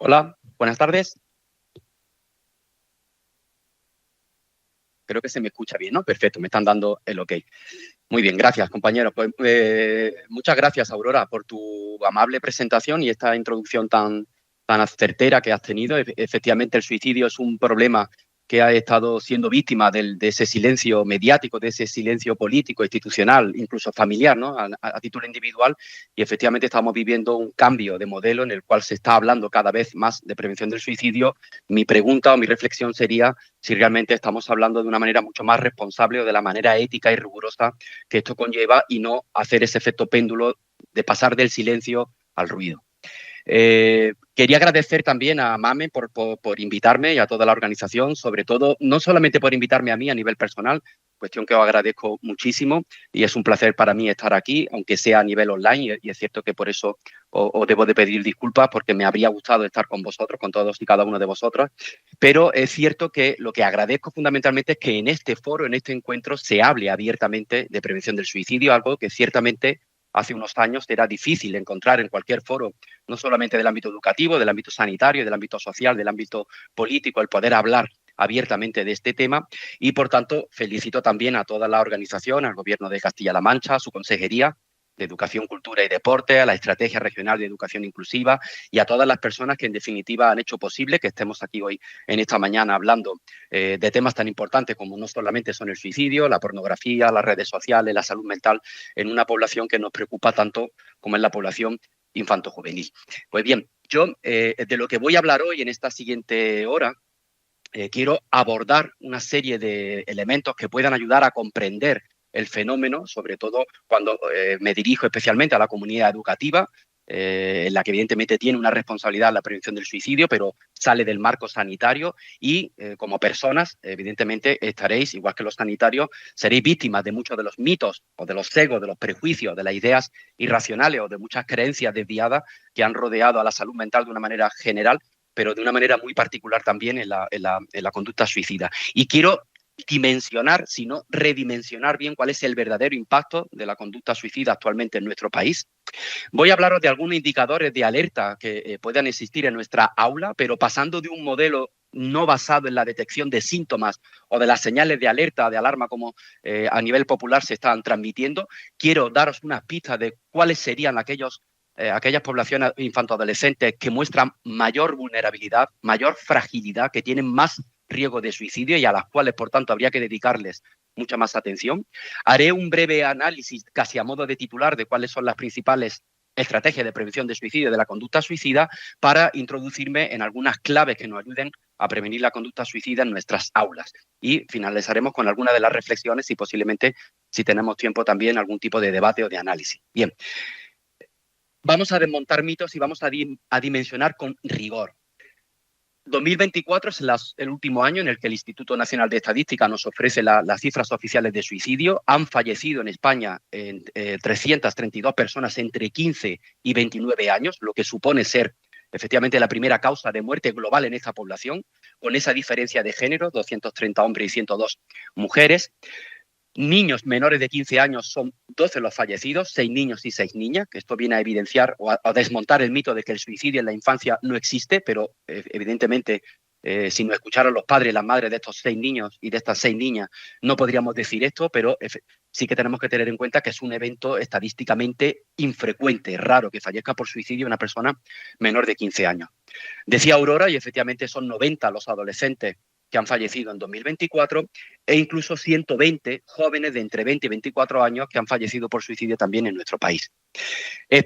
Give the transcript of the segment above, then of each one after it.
Hola, buenas tardes. Creo que se me escucha bien, ¿no? Perfecto, me están dando el ok. Muy bien, gracias, compañero. Pues, muchas gracias, Aurora, por tu amable presentación y esta introducción tan certera que has tenido. Efectivamente, el suicidio es un problema que ha estado siendo víctima de ese silencio mediático, de ese silencio político, institucional, incluso familiar, ¿no? A título individual. Y efectivamente estamos viviendo un cambio de modelo en el cual se está hablando cada vez más de prevención del suicidio. Mi pregunta o mi reflexión sería si realmente estamos hablando de una manera mucho más responsable o de la manera ética y rigurosa que esto conlleva y no hacer ese efecto péndulo de pasar del silencio al ruido. Quería agradecer también a Mame por invitarme y a toda la organización, sobre todo, no solamente por invitarme a mí a nivel personal, cuestión que os agradezco muchísimo y es un placer para mí estar aquí, aunque sea a nivel online, y es cierto que por eso os debo de pedir disculpas porque me habría gustado estar con vosotros, con todos y cada uno de vosotros, pero es cierto que lo que agradezco fundamentalmente es que en este foro, en este encuentro, se hable abiertamente de prevención del suicidio, algo que ciertamente hace unos años era difícil encontrar en cualquier foro, no solamente del ámbito educativo, del ámbito sanitario, del ámbito social, del ámbito político, el poder hablar abiertamente de este tema y, por tanto, felicito también a toda la organización, al Gobierno de Castilla-La Mancha, a su consejería de Educación, Cultura y Deporte, a la Estrategia Regional de Educación Inclusiva y a todas las personas que, en definitiva, han hecho posible que estemos aquí hoy, en esta mañana, hablando de temas tan importantes como no solamente son el suicidio, la pornografía, las redes sociales, la salud mental, en una población que nos preocupa tanto como es la población infanto-juvenil. Pues bien, yo de lo que voy a hablar hoy en esta siguiente hora, quiero abordar una serie de elementos que puedan ayudar a comprender el fenómeno, sobre todo cuando me dirijo especialmente a la comunidad educativa, en la que evidentemente tiene una responsabilidad la prevención del suicidio, pero sale del marco sanitario y como personas, evidentemente, estaréis, igual que los sanitarios, seréis víctimas de muchos de los mitos o de los sesgos, de los prejuicios, de las ideas irracionales o de muchas creencias desviadas que han rodeado a la salud mental de una manera general, pero de una manera muy particular también en la conducta suicida. Y quiero dimensionar, sino redimensionar bien cuál es el verdadero impacto de la conducta suicida actualmente en nuestro país. Voy a hablaros de algunos indicadores de alerta que puedan existir en nuestra aula, pero pasando de un modelo no basado en la detección de síntomas o de las señales de alerta, de alarma, como a nivel popular se están transmitiendo, quiero daros unas pistas de cuáles serían aquellas poblaciones infantoadolescentes que muestran mayor vulnerabilidad, mayor fragilidad, que tienen más riesgo de suicidio y a las cuales, por tanto, habría que dedicarles mucha más atención. Haré un breve análisis, casi a modo de titular, de cuáles son las principales estrategias de prevención de suicidio, de la conducta suicida, para introducirme en algunas claves que nos ayuden a prevenir la conducta suicida en nuestras aulas. Y finalizaremos con algunas de las reflexiones y posiblemente, si tenemos tiempo, también algún tipo de debate o de análisis. Bien, vamos a desmontar mitos y vamos a dimensionar con rigor. 2024 es el último año en el que el Instituto Nacional de Estadística nos ofrece las cifras oficiales de suicidio. Han fallecido en España 332 personas entre 15 y 29 años, lo que supone ser efectivamente la primera causa de muerte global en esta población, con esa diferencia de género, 230 hombres y 102 mujeres. Niños menores de 15 años son 12 los fallecidos, 6 niños y 6 niñas, que esto viene a evidenciar o a desmontar el mito de que el suicidio en la infancia no existe, pero evidentemente si nos escucharan los padres y las madres de estos 6 niños y de estas 6 niñas, no podríamos decir esto, pero sí que tenemos que tener en cuenta que es un evento estadísticamente infrecuente, raro, que fallezca por suicidio una persona menor de 15 años. Decía Aurora, y efectivamente son 90 los adolescentes que han fallecido en 2024 e incluso 120 jóvenes de entre 20 y 24 años que han fallecido por suicidio también en nuestro país. En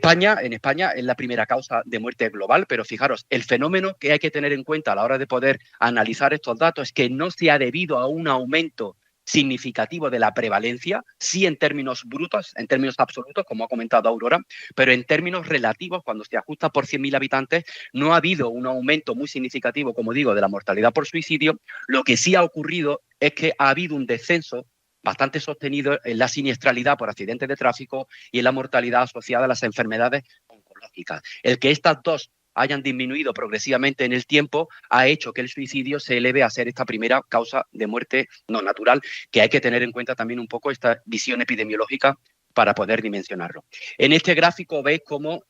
España es la primera causa de muerte global, pero fijaros, el fenómeno que hay que tener en cuenta a la hora de poder analizar estos datos es que no se ha debido a un aumento significativo de la prevalencia, sí en términos brutos, en términos absolutos, como ha comentado Aurora, pero en términos relativos, cuando se ajusta por 100.000 habitantes, no ha habido un aumento muy significativo, como digo, de la mortalidad por suicidio. Lo que sí ha ocurrido es que ha habido un descenso bastante sostenido en la siniestralidad por accidentes de tráfico y en la mortalidad asociada a las enfermedades oncológicas. El que estas dos hayan disminuido progresivamente en el tiempo ha hecho que el suicidio se eleve a ser esta primera causa de muerte no natural, que hay que tener en cuenta también un poco esta visión epidemiológica para poder dimensionarlo. En este gráfico veis cómo,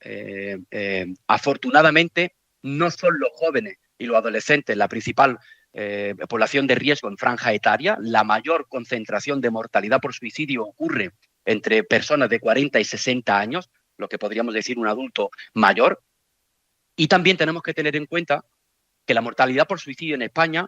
afortunadamente, no son los jóvenes y los adolescentes la principal población de riesgo en franja etaria. La mayor concentración de mortalidad por suicidio ocurre entre personas de 40 y 60 años, lo que podríamos decir un adulto mayor. Y también tenemos que tener en cuenta que la mortalidad por suicidio en España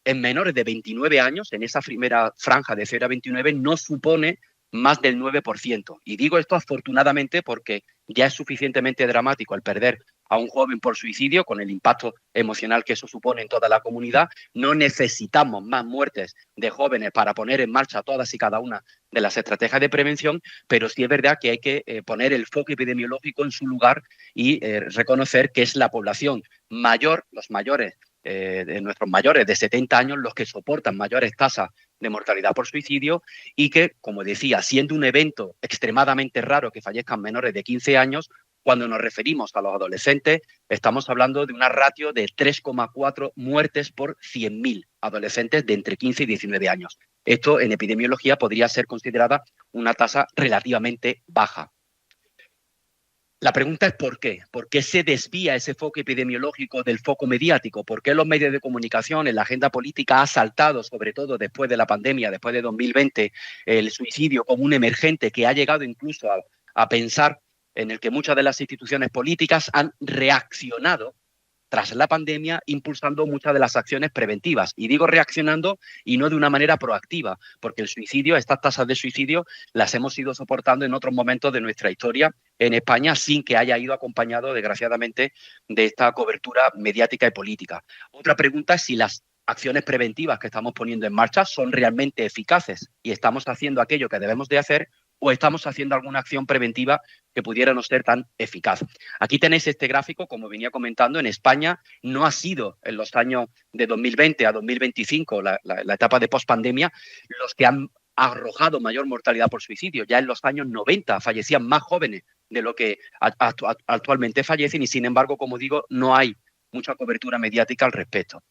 en menores de 29 años, en esa primera franja de 0 a 29, no supone más del 9%. Y digo esto afortunadamente porque ya es suficientemente dramático el perder a un joven por suicidio, con el impacto emocional que eso supone en toda la comunidad. No necesitamos más muertes de jóvenes para poner en marcha todas y cada una de las estrategias de prevención, pero sí es verdad que hay que poner el foco epidemiológico en su lugar y reconocer que es la población mayor, los mayores, de nuestros mayores de 70 años, los que soportan mayores tasas de mortalidad por suicidio y que, como decía, siendo un evento extremadamente raro que fallezcan menores de 15 años, cuando nos referimos a los adolescentes, estamos hablando de una ratio de 3,4 muertes por 100.000 adolescentes de entre 15 y 19 años. Esto en epidemiología podría ser considerada una tasa relativamente baja. La pregunta es ¿por qué? ¿Por qué se desvía ese foco epidemiológico del foco mediático? ¿Por qué los medios de comunicación, en la agenda política, ha saltado, sobre todo después de la pandemia, después de 2020, el suicidio como un emergente que ha llegado incluso a pensar en el que muchas de las instituciones políticas han reaccionado tras la pandemia, impulsando muchas de las acciones preventivas? Y digo reaccionando y no de una manera proactiva, porque el suicidio, estas tasas de suicidio, las hemos ido soportando en otros momentos de nuestra historia en España sin que haya ido acompañado, desgraciadamente, de esta cobertura mediática y política. Otra pregunta es si las acciones preventivas que estamos poniendo en marcha son realmente eficaces y estamos haciendo aquello que debemos de hacer o estamos haciendo alguna acción preventiva que pudiera no ser tan eficaz. Aquí tenéis este gráfico, como venía comentando, en España no ha sido en los años de 2020 a 2025, la etapa de pospandemia, los que han arrojado mayor mortalidad por suicidio. Ya en los años 90 fallecían más jóvenes de lo que actualmente fallecen y, sin embargo, como digo, no hay mucha cobertura mediática al respecto.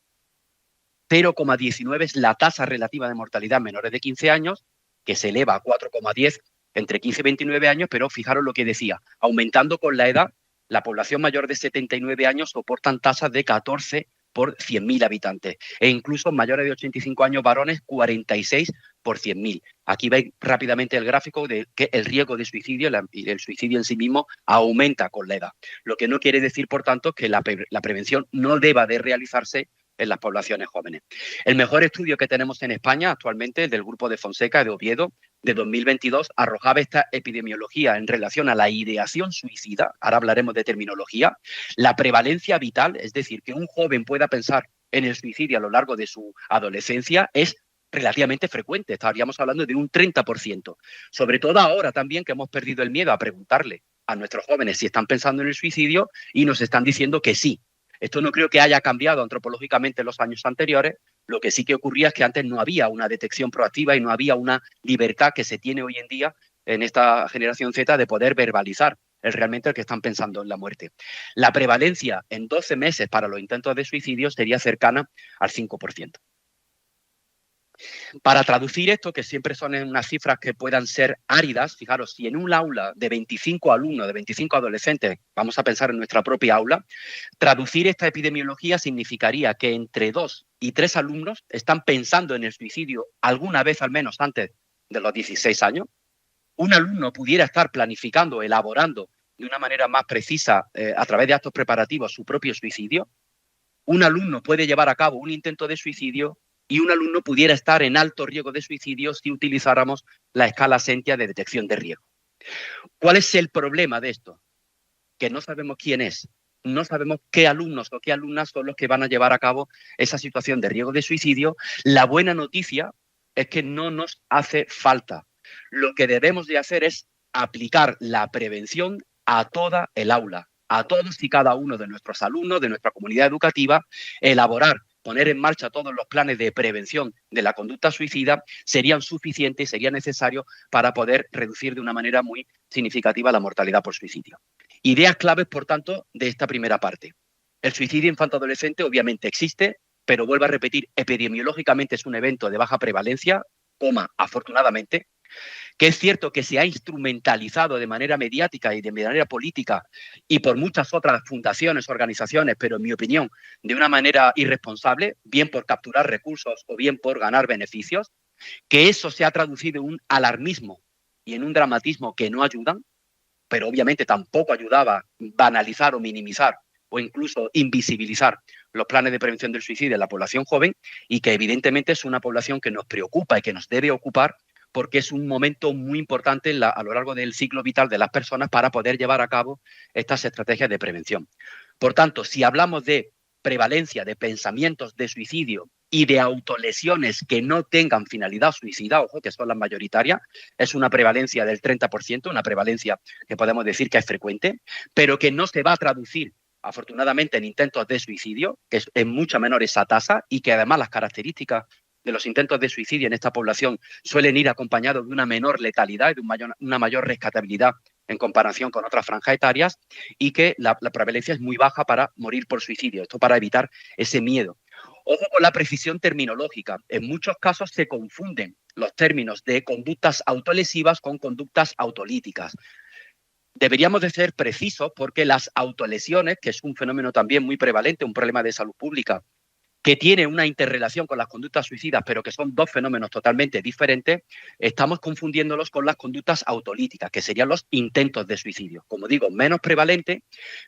0,19 es la tasa relativa de mortalidad en menores de 15 años, que se eleva a 4,10 entre 15 y 29 años, pero fijaros lo que decía, aumentando con la edad, la población mayor de 79 años soportan tasas de 14 por 100.000 habitantes e incluso mayores de 85 años varones 46 por 100.000. Aquí veis rápidamente el gráfico de que el riesgo de suicidio y el suicidio en sí mismo aumenta con la edad, lo que no quiere decir, por tanto, que la prevención no deba de realizarse en las poblaciones jóvenes. El mejor estudio que tenemos en España actualmente, del grupo de Fonseca, de Oviedo, de 2022, arrojaba esta epidemiología en relación a la ideación suicida, ahora hablaremos de terminología, la prevalencia vital, es decir, que un joven pueda pensar en el suicidio a lo largo de su adolescencia, es relativamente frecuente, estaríamos hablando de un 30%. Sobre todo ahora también que hemos perdido el miedo a preguntarle a nuestros jóvenes si están pensando en el suicidio y nos están diciendo que sí. Esto no creo que haya cambiado antropológicamente en los años anteriores. Lo que sí que ocurría es que antes no había una detección proactiva y no había una libertad que se tiene hoy en día en esta generación Z de poder verbalizar realmente el que están pensando en la muerte. La prevalencia en 12 meses para los intentos de suicidio sería cercana al 5%. Para traducir esto, que siempre son en unas cifras que puedan ser áridas, fijaros, si en un aula de 25 alumnos, de 25 adolescentes, vamos a pensar en nuestra propia aula, traducir esta epidemiología significaría que entre 2 y 3 alumnos están pensando en el suicidio alguna vez al menos antes de los 16 años. Un alumno pudiera estar planificando, elaborando de una manera más precisa a través de actos preparativos su propio suicidio. Un alumno puede llevar a cabo un intento de suicidio y un alumno pudiera estar en alto riesgo de suicidio si utilizáramos la escala Sentia de detección de riesgo. ¿Cuál es el problema de esto? Que no sabemos quién es, no sabemos qué alumnos o qué alumnas son los que van a llevar a cabo esa situación de riesgo de suicidio. La buena noticia es que no nos hace falta. Lo que debemos de hacer es aplicar la prevención a toda el aula, a todos y cada uno de nuestros alumnos, de nuestra comunidad educativa, elaborar, poner en marcha todos los planes de prevención de la conducta suicida serían suficientes y sería necesario para poder reducir de una manera muy significativa la mortalidad por suicidio. Ideas claves, por tanto, de esta primera parte. El suicidio infanto-adolescente obviamente existe, pero vuelvo a repetir, epidemiológicamente es un evento de baja prevalencia, afortunadamente. que es cierto que se ha instrumentalizado de manera mediática y de manera política y por muchas otras fundaciones, organizaciones, pero en mi opinión, de una manera irresponsable, bien por capturar recursos o bien por ganar beneficios, que eso se ha traducido en un alarmismo y en un dramatismo que no ayudan, pero obviamente tampoco ayudaba a banalizar o minimizar o incluso invisibilizar los planes de prevención del suicidio en la población joven, y que evidentemente es una población que nos preocupa y que nos debe ocupar, porque es un momento muy importante a lo largo del ciclo vital de las personas para poder llevar a cabo estas estrategias de prevención. Por tanto, si hablamos de prevalencia de pensamientos de suicidio y de autolesiones que no tengan finalidad suicida, ojo, que son las mayoritarias, es una prevalencia del 30%, una prevalencia que podemos decir que es frecuente, pero que no se va a traducir afortunadamente en intentos de suicidio, que es en mucha menor esa tasa, y que además las características de los intentos de suicidio en esta población suelen ir acompañados de una menor letalidad y de una mayor rescatabilidad en comparación con otras franjas etarias, y que la prevalencia es muy baja para morir por suicidio, esto para evitar ese miedo. Ojo con la precisión terminológica. En muchos casos se confunden los términos de conductas autolesivas con conductas autolíticas. Deberíamos de ser precisos porque las autolesiones, que es un fenómeno también muy prevalente, un problema de salud pública, que tiene una interrelación con las conductas suicidas, pero que son dos fenómenos totalmente diferentes, estamos confundiéndolos con las conductas autolíticas, que serían los intentos de suicidio. Como digo, menos prevalente,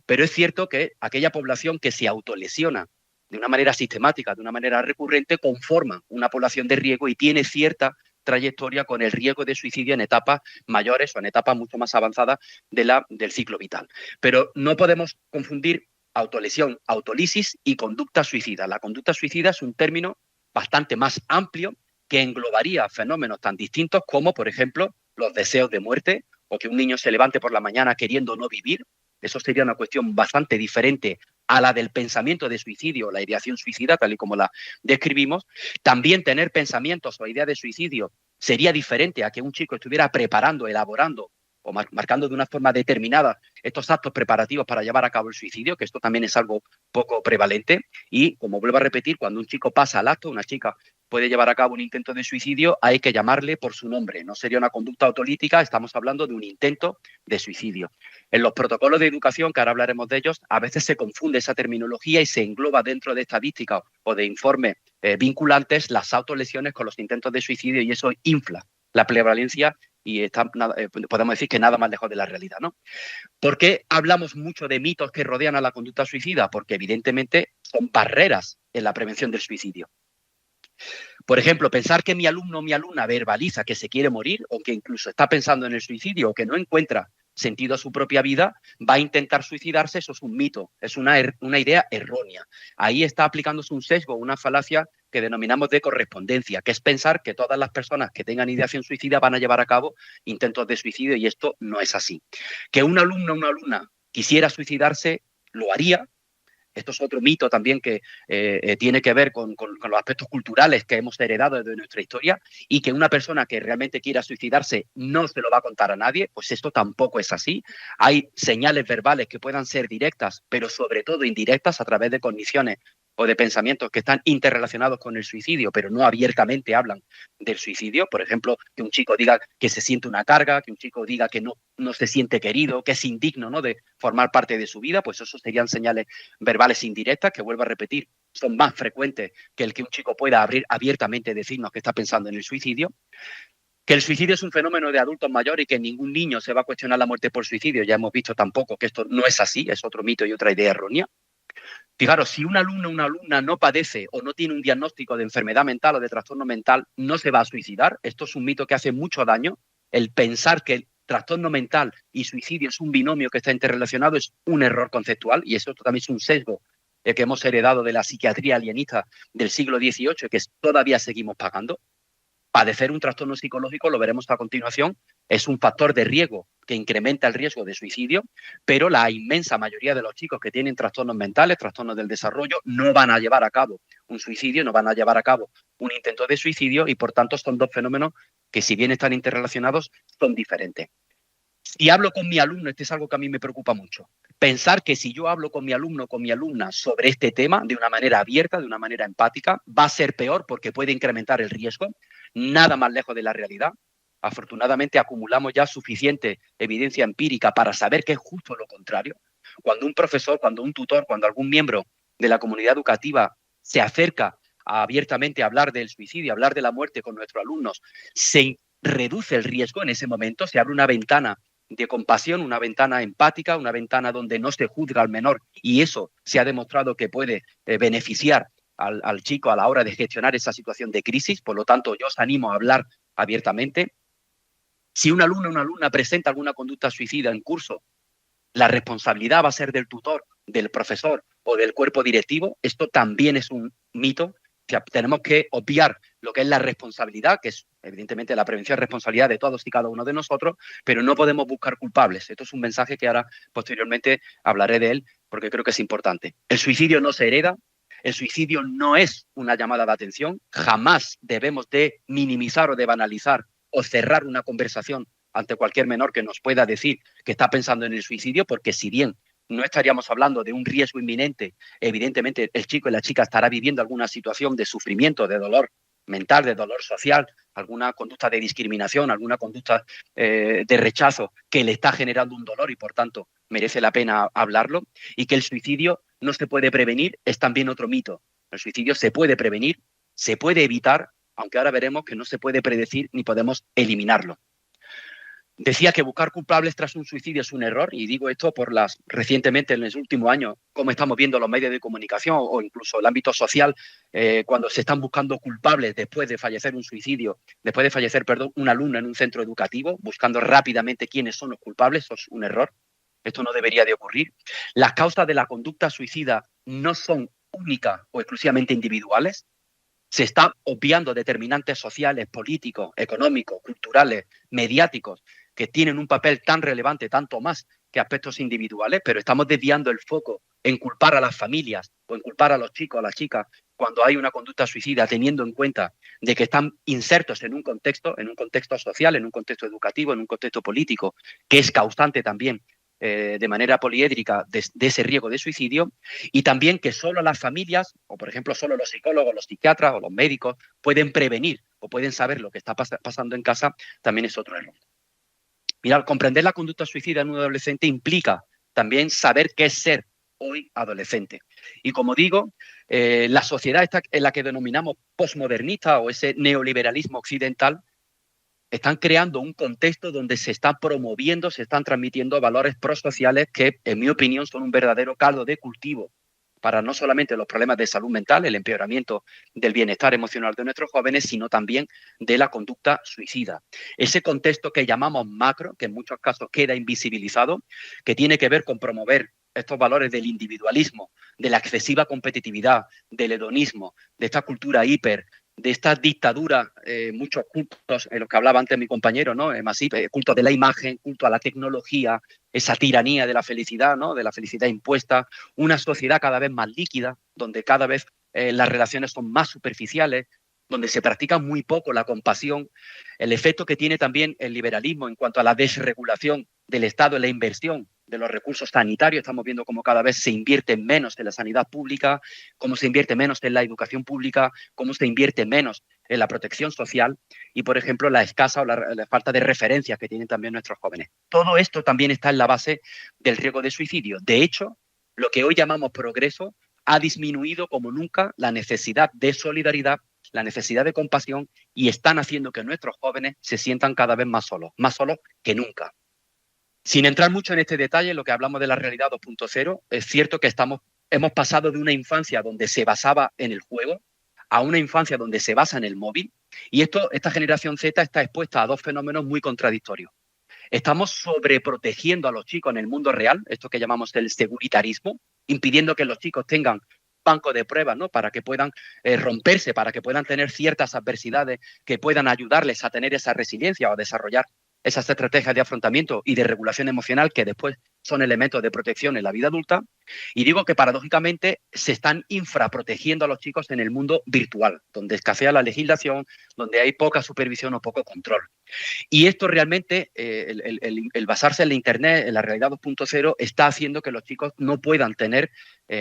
pero es cierto que aquella población que se autolesiona de una manera sistemática, de una manera recurrente, conforma una población de riesgo y tiene cierta trayectoria con el riesgo de suicidio en etapas mayores o en etapas mucho más avanzadas del ciclo vital. Pero no podemos confundir autolesión, autolisis y conducta suicida. La conducta suicida es un término bastante más amplio que englobaría fenómenos tan distintos como, por ejemplo, los deseos de muerte o que un niño se levante por la mañana queriendo no vivir. Eso sería una cuestión bastante diferente a la del pensamiento de suicidio, la ideación suicida, tal y como la describimos. También tener pensamientos o ideas de suicidio sería diferente a que un chico estuviera preparando, elaborando o marcando de una forma determinada estos actos preparativos para llevar a cabo el suicidio, que esto también es algo poco prevalente. Y, como vuelvo a repetir, cuando un chico pasa al acto, una chica puede llevar a cabo un intento de suicidio, hay que llamarle por su nombre. No sería una conducta autolítica, estamos hablando de un intento de suicidio. En los protocolos de educación, que ahora hablaremos de ellos, a veces se confunde esa terminología y se engloba dentro de estadísticas o de informes vinculantes las autolesiones con los intentos de suicidio, y eso infla la prevalencia y podemos decir que nada más lejos de la realidad, ¿no? ¿Por qué hablamos mucho de mitos que rodean a la conducta suicida? Porque evidentemente son barreras en la prevención del suicidio. Por ejemplo, pensar que mi alumno o mi alumna verbaliza que se quiere morir o que incluso está pensando en el suicidio o que no encuentra sentido a su propia vida, va a intentar suicidarse, eso es un mito, es una idea errónea. Ahí está aplicándose un sesgo, una falacia que denominamos de correspondencia, que es pensar que todas las personas que tengan ideación suicida van a llevar a cabo intentos de suicidio, y esto no es así. Que un alumno o una alumna quisiera suicidarse, lo haría. Esto es otro mito también que tiene que ver con los aspectos culturales que hemos heredado de nuestra historia, y que una persona que realmente quiera suicidarse no se lo va a contar a nadie, pues esto tampoco es así. Hay señales verbales que puedan ser directas, pero sobre todo indirectas a través de cogniciones o de pensamientos que están interrelacionados con el suicidio, pero no abiertamente hablan del suicidio. Por ejemplo, que un chico diga que se siente una carga, que un chico diga que no se siente querido, que es indigno, ¿no?, de formar parte de su vida, pues eso serían señales verbales indirectas que, vuelvo a repetir, son más frecuentes que el que un chico pueda abiertamente decirnos que está pensando en el suicidio. Que el suicidio es un fenómeno de adultos mayores y que ningún niño se va a cuestionar la muerte por suicidio. Ya hemos visto tampoco que esto no es así, es otro mito y otra idea errónea. Fijaros, si un alumno o una alumna no padece o no tiene un diagnóstico de enfermedad mental o de trastorno mental, no se va a suicidar. Esto es un mito que hace mucho daño. El pensar que el trastorno mental y suicidio es un binomio que está interrelacionado es un error conceptual, y eso también es un sesgo que hemos heredado de la psiquiatría alienista del siglo XVIII y que todavía seguimos pagando. Padecer un trastorno psicológico, lo veremos a continuación, es un factor de riesgo que incrementa el riesgo de suicidio, pero la inmensa mayoría de los chicos que tienen trastornos mentales, trastornos del desarrollo, no van a llevar a cabo un suicidio, no van a llevar a cabo un intento de suicidio, y por tanto son dos fenómenos que, si bien están interrelacionados, son diferentes. Si hablo con mi alumno, este es algo que a mí me preocupa mucho. Pensar que si yo hablo con mi alumno o con mi alumna sobre este tema de una manera abierta, de una manera empática, va a ser peor porque puede incrementar el riesgo. Nada más lejos de la realidad. afortunadamente acumulamos ya suficiente evidencia empírica para saber que es justo lo contrario. Cuando un profesor, cuando un tutor, cuando algún miembro de la comunidad educativa se acerca abiertamente a hablar del suicidio, a hablar de la muerte con nuestros alumnos, se reduce el riesgo en ese momento, se abre una ventana de compasión, una ventana empática, una ventana donde no se juzga al menor, y eso se ha demostrado que puede beneficiar al chico a la hora de gestionar esa situación de crisis. Por lo tanto, yo os animo a hablar abiertamente. Si un alumno o una alumna presenta alguna conducta suicida en curso, la responsabilidad va a ser del tutor, del profesor o del cuerpo directivo. Esto también es un mito. O sea, tenemos que obviar lo que es la responsabilidad, que es evidentemente la prevención es responsabilidad de todos y cada uno de nosotros, pero no podemos buscar culpables. Esto es un mensaje que ahora posteriormente hablaré de él porque creo que es importante. El suicidio no se hereda. El suicidio no es una llamada de atención. Jamás debemos de minimizar o de banalizar o cerrar una conversación ante cualquier menor que nos pueda decir que está pensando en el suicidio, porque si bien no estaríamos hablando de un riesgo inminente, evidentemente el chico y la chica estará viviendo alguna situación de sufrimiento, de dolor mental, de dolor social, alguna conducta de discriminación, alguna conducta de rechazo que le está generando un dolor y por tanto merece la pena hablarlo, y que el suicidio no se puede prevenir es también otro mito. El suicidio se puede prevenir, se puede evitar, aunque ahora veremos que no se puede predecir ni podemos eliminarlo. Decía que buscar culpables tras un suicidio es un error, y digo esto por recientemente, en los últimos años, cómo estamos viendo los medios de comunicación o incluso el ámbito social, cuando se están buscando culpables después de fallecer un alumno en un centro educativo, buscando rápidamente quiénes son los culpables. Eso es un error. Esto no debería de ocurrir. Las causas de la conducta suicida no son únicas o exclusivamente individuales. Se están obviando determinantes sociales, políticos, económicos, culturales, mediáticos, que tienen un papel tan relevante, tanto más que aspectos individuales, pero estamos desviando el foco en culpar a las familias o en culpar a los chicos, a las chicas, cuando hay una conducta suicida, teniendo en cuenta de que están insertos en un contexto social, en un contexto educativo, en un contexto político, que es causante también de manera poliédrica de ese riesgo de suicidio, y también que solo las familias, o por ejemplo solo los psicólogos, los psiquiatras o los médicos pueden prevenir o pueden saber lo que está pasando en casa, también es otro error. Mira, comprender la conducta suicida en un adolescente implica también saber qué es ser hoy adolescente. Y como digo, la sociedad esta en la que denominamos posmodernista o ese neoliberalismo occidental, están creando un contexto donde se están promoviendo, se están transmitiendo valores prosociales que, en mi opinión, son un verdadero caldo de cultivo para no solamente los problemas de salud mental, el empeoramiento del bienestar emocional de nuestros jóvenes, sino también de la conducta suicida. Ese contexto que llamamos macro, que en muchos casos queda invisibilizado, que tiene que ver con promover estos valores del individualismo, de la excesiva competitividad, del hedonismo, de esta cultura hiper, de esta dictadura, muchos cultos en los que hablaba antes mi compañero, ¿no? Masip, culto de la imagen, culto a la tecnología, esa tiranía de la felicidad, ¿no? De la felicidad impuesta, una sociedad cada vez más líquida, donde cada vez las relaciones son más superficiales, donde se practica muy poco la compasión, el efecto que tiene también el liberalismo en cuanto a la desregulación del Estado en la inversión de los recursos sanitarios. Estamos viendo cómo cada vez se invierte menos en la sanidad pública, cómo se invierte menos en la educación pública, cómo se invierte menos en la protección social y, por ejemplo, la escasa o la falta de referencias que tienen también nuestros jóvenes. Todo esto también está en la base del riesgo de suicidio. De hecho, lo que hoy llamamos progreso ha disminuido como nunca la necesidad de solidaridad, la necesidad de compasión, y están haciendo que nuestros jóvenes se sientan cada vez más solos que nunca. Sin entrar mucho en este detalle, lo que hablamos de la realidad 2.0, es cierto que hemos pasado de una infancia donde se basaba en el juego a una infancia donde se basa en el móvil, y esta generación Z está expuesta a dos fenómenos muy contradictorios. Estamos sobreprotegiendo a los chicos en el mundo real, esto que llamamos el seguritarismo, impidiendo que los chicos tengan banco de pruebas, ¿no? Para que puedan romperse, para que puedan tener ciertas adversidades que puedan ayudarles a tener esa resiliencia o a desarrollar esas estrategias de afrontamiento y de regulación emocional que después son elementos de protección en la vida adulta. Y digo que paradójicamente se están infraprotegiendo a los chicos en el mundo virtual, donde escasea la legislación, donde hay poca supervisión o poco control. Y esto realmente, el basarse en la Internet, en la realidad 2.0, está haciendo que los chicos no puedan tener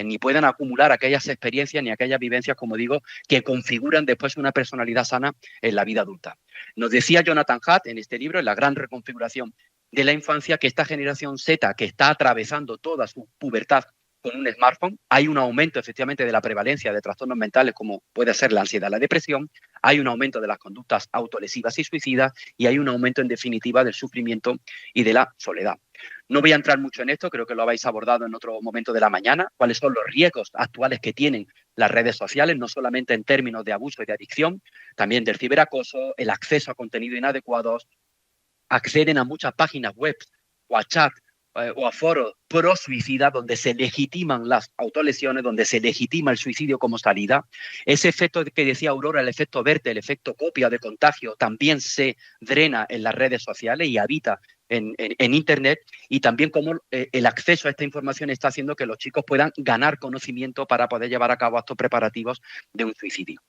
ni puedan acumular aquellas experiencias ni aquellas vivencias, como digo, que configuran después una personalidad sana en la vida adulta. Nos decía Jonathan Haidt en este libro, en La gran reconfiguración de la infancia, que esta generación Z, que está atravesando toda su pubertad con un smartphone, hay un aumento efectivamente de la prevalencia de trastornos mentales como puede ser la ansiedad, la depresión, hay un aumento de las conductas autolesivas y suicidas y hay un aumento en definitiva del sufrimiento y de la soledad. No voy a entrar mucho en esto, creo que lo habéis abordado en otro momento de la mañana, cuáles son los riesgos actuales que tienen las redes sociales, no solamente en términos de abuso y de adicción, también del ciberacoso, el acceso a contenido inadecuados, acceden a muchas páginas web o a chat o a foros pro suicida donde se legitiman las autolesiones, donde se legitima el suicidio como salida. Ese efecto que decía Aurora, el efecto verte, el efecto copia de contagio, también se drena en las redes sociales y habita en Internet, y también cómo el acceso a esta información está haciendo que los chicos puedan ganar conocimiento para poder llevar a cabo actos preparativos de un suicidio.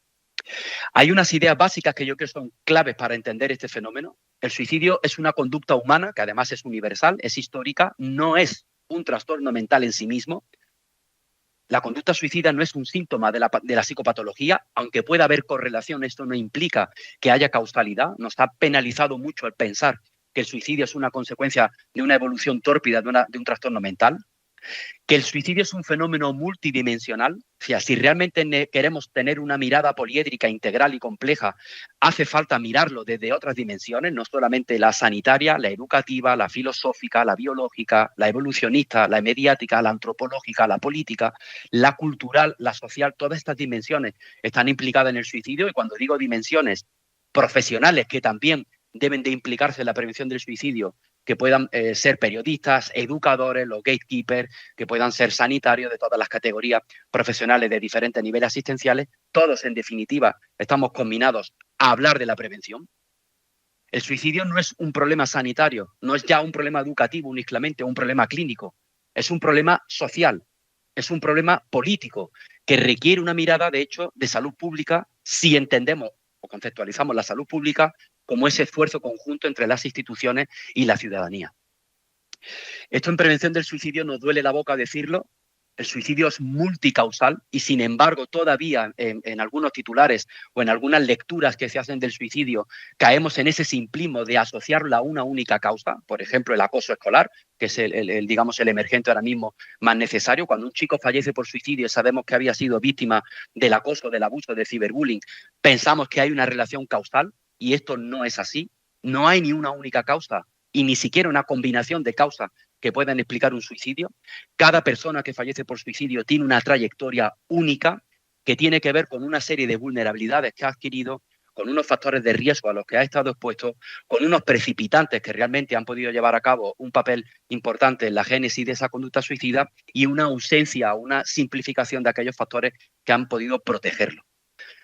Hay unas ideas básicas que yo creo son claves para entender este fenómeno. El suicidio es una conducta humana, que además es universal, es histórica, no es un trastorno mental en sí mismo. La conducta suicida no es un síntoma de la psicopatología, aunque pueda haber correlación, esto no implica que haya causalidad. Nos ha penalizado mucho el pensar que el suicidio es una consecuencia de una evolución tórpida de un trastorno mental. Que el suicidio es un fenómeno multidimensional, o sea, si realmente queremos tener una mirada poliédrica, integral y compleja, hace falta mirarlo desde otras dimensiones, no solamente la sanitaria, la educativa, la filosófica, la biológica, la evolucionista, la mediática, la antropológica, la política, la cultural, la social. Todas estas dimensiones están implicadas en el suicidio, y cuando digo dimensiones profesionales que también deben de implicarse en la prevención del suicidio, que puedan ser periodistas, educadores, los gatekeepers, que puedan ser sanitarios de todas las categorías profesionales de diferentes niveles asistenciales, todos en definitiva estamos combinados a hablar de la prevención. El suicidio no es un problema sanitario, no es ya un problema educativo únicamente, un problema clínico, es un problema social, es un problema político que requiere una mirada, de hecho, de salud pública si entendemos o conceptualizamos la salud pública como ese esfuerzo conjunto entre las instituciones y la ciudadanía. Esto en prevención del suicidio nos duele la boca decirlo. El suicidio es multicausal y, sin embargo, todavía en algunos titulares o en algunas lecturas que se hacen del suicidio caemos en ese simplismo de asociarlo a una única causa. Por ejemplo, el acoso escolar, que es digamos, el emergente ahora mismo más necesario. Cuando un chico fallece por suicidio y sabemos que había sido víctima del acoso, del abuso, del ciberbullying, pensamos que hay una relación causal, y esto no es así. No hay ni una única causa y ni siquiera una combinación de causas que puedan explicar un suicidio. Cada persona que fallece por suicidio tiene una trayectoria única que tiene que ver con una serie de vulnerabilidades que ha adquirido, con unos factores de riesgo a los que ha estado expuesto, con unos precipitantes que realmente han podido llevar a cabo un papel importante en la génesis de esa conducta suicida, y una ausencia, una simplificación de aquellos factores que han podido protegerlo.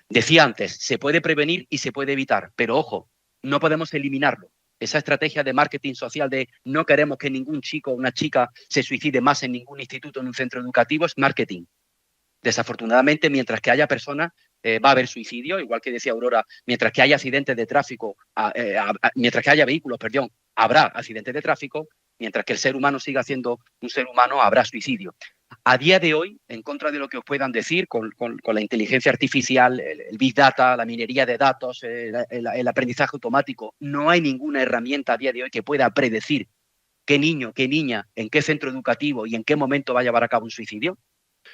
Decía antes, se puede prevenir y se puede evitar, pero ojo, no podemos eliminarlo. Esa estrategia de marketing social de no queremos que ningún chico o una chica se suicide más en ningún instituto, en un centro educativo, es marketing. Desafortunadamente, mientras que haya personas, va a haber suicidio, igual que decía Aurora, mientras que haya accidentes de tráfico, mientras que haya vehículos, habrá accidentes de tráfico, mientras que el ser humano siga siendo un ser humano, habrá suicidio. A día de hoy, en contra de lo que os puedan decir, con la inteligencia artificial, el Big Data, la minería de datos, el aprendizaje automático, no hay ninguna herramienta a día de hoy que pueda predecir qué niño, qué niña, en qué centro educativo y en qué momento va a llevar a cabo un suicidio.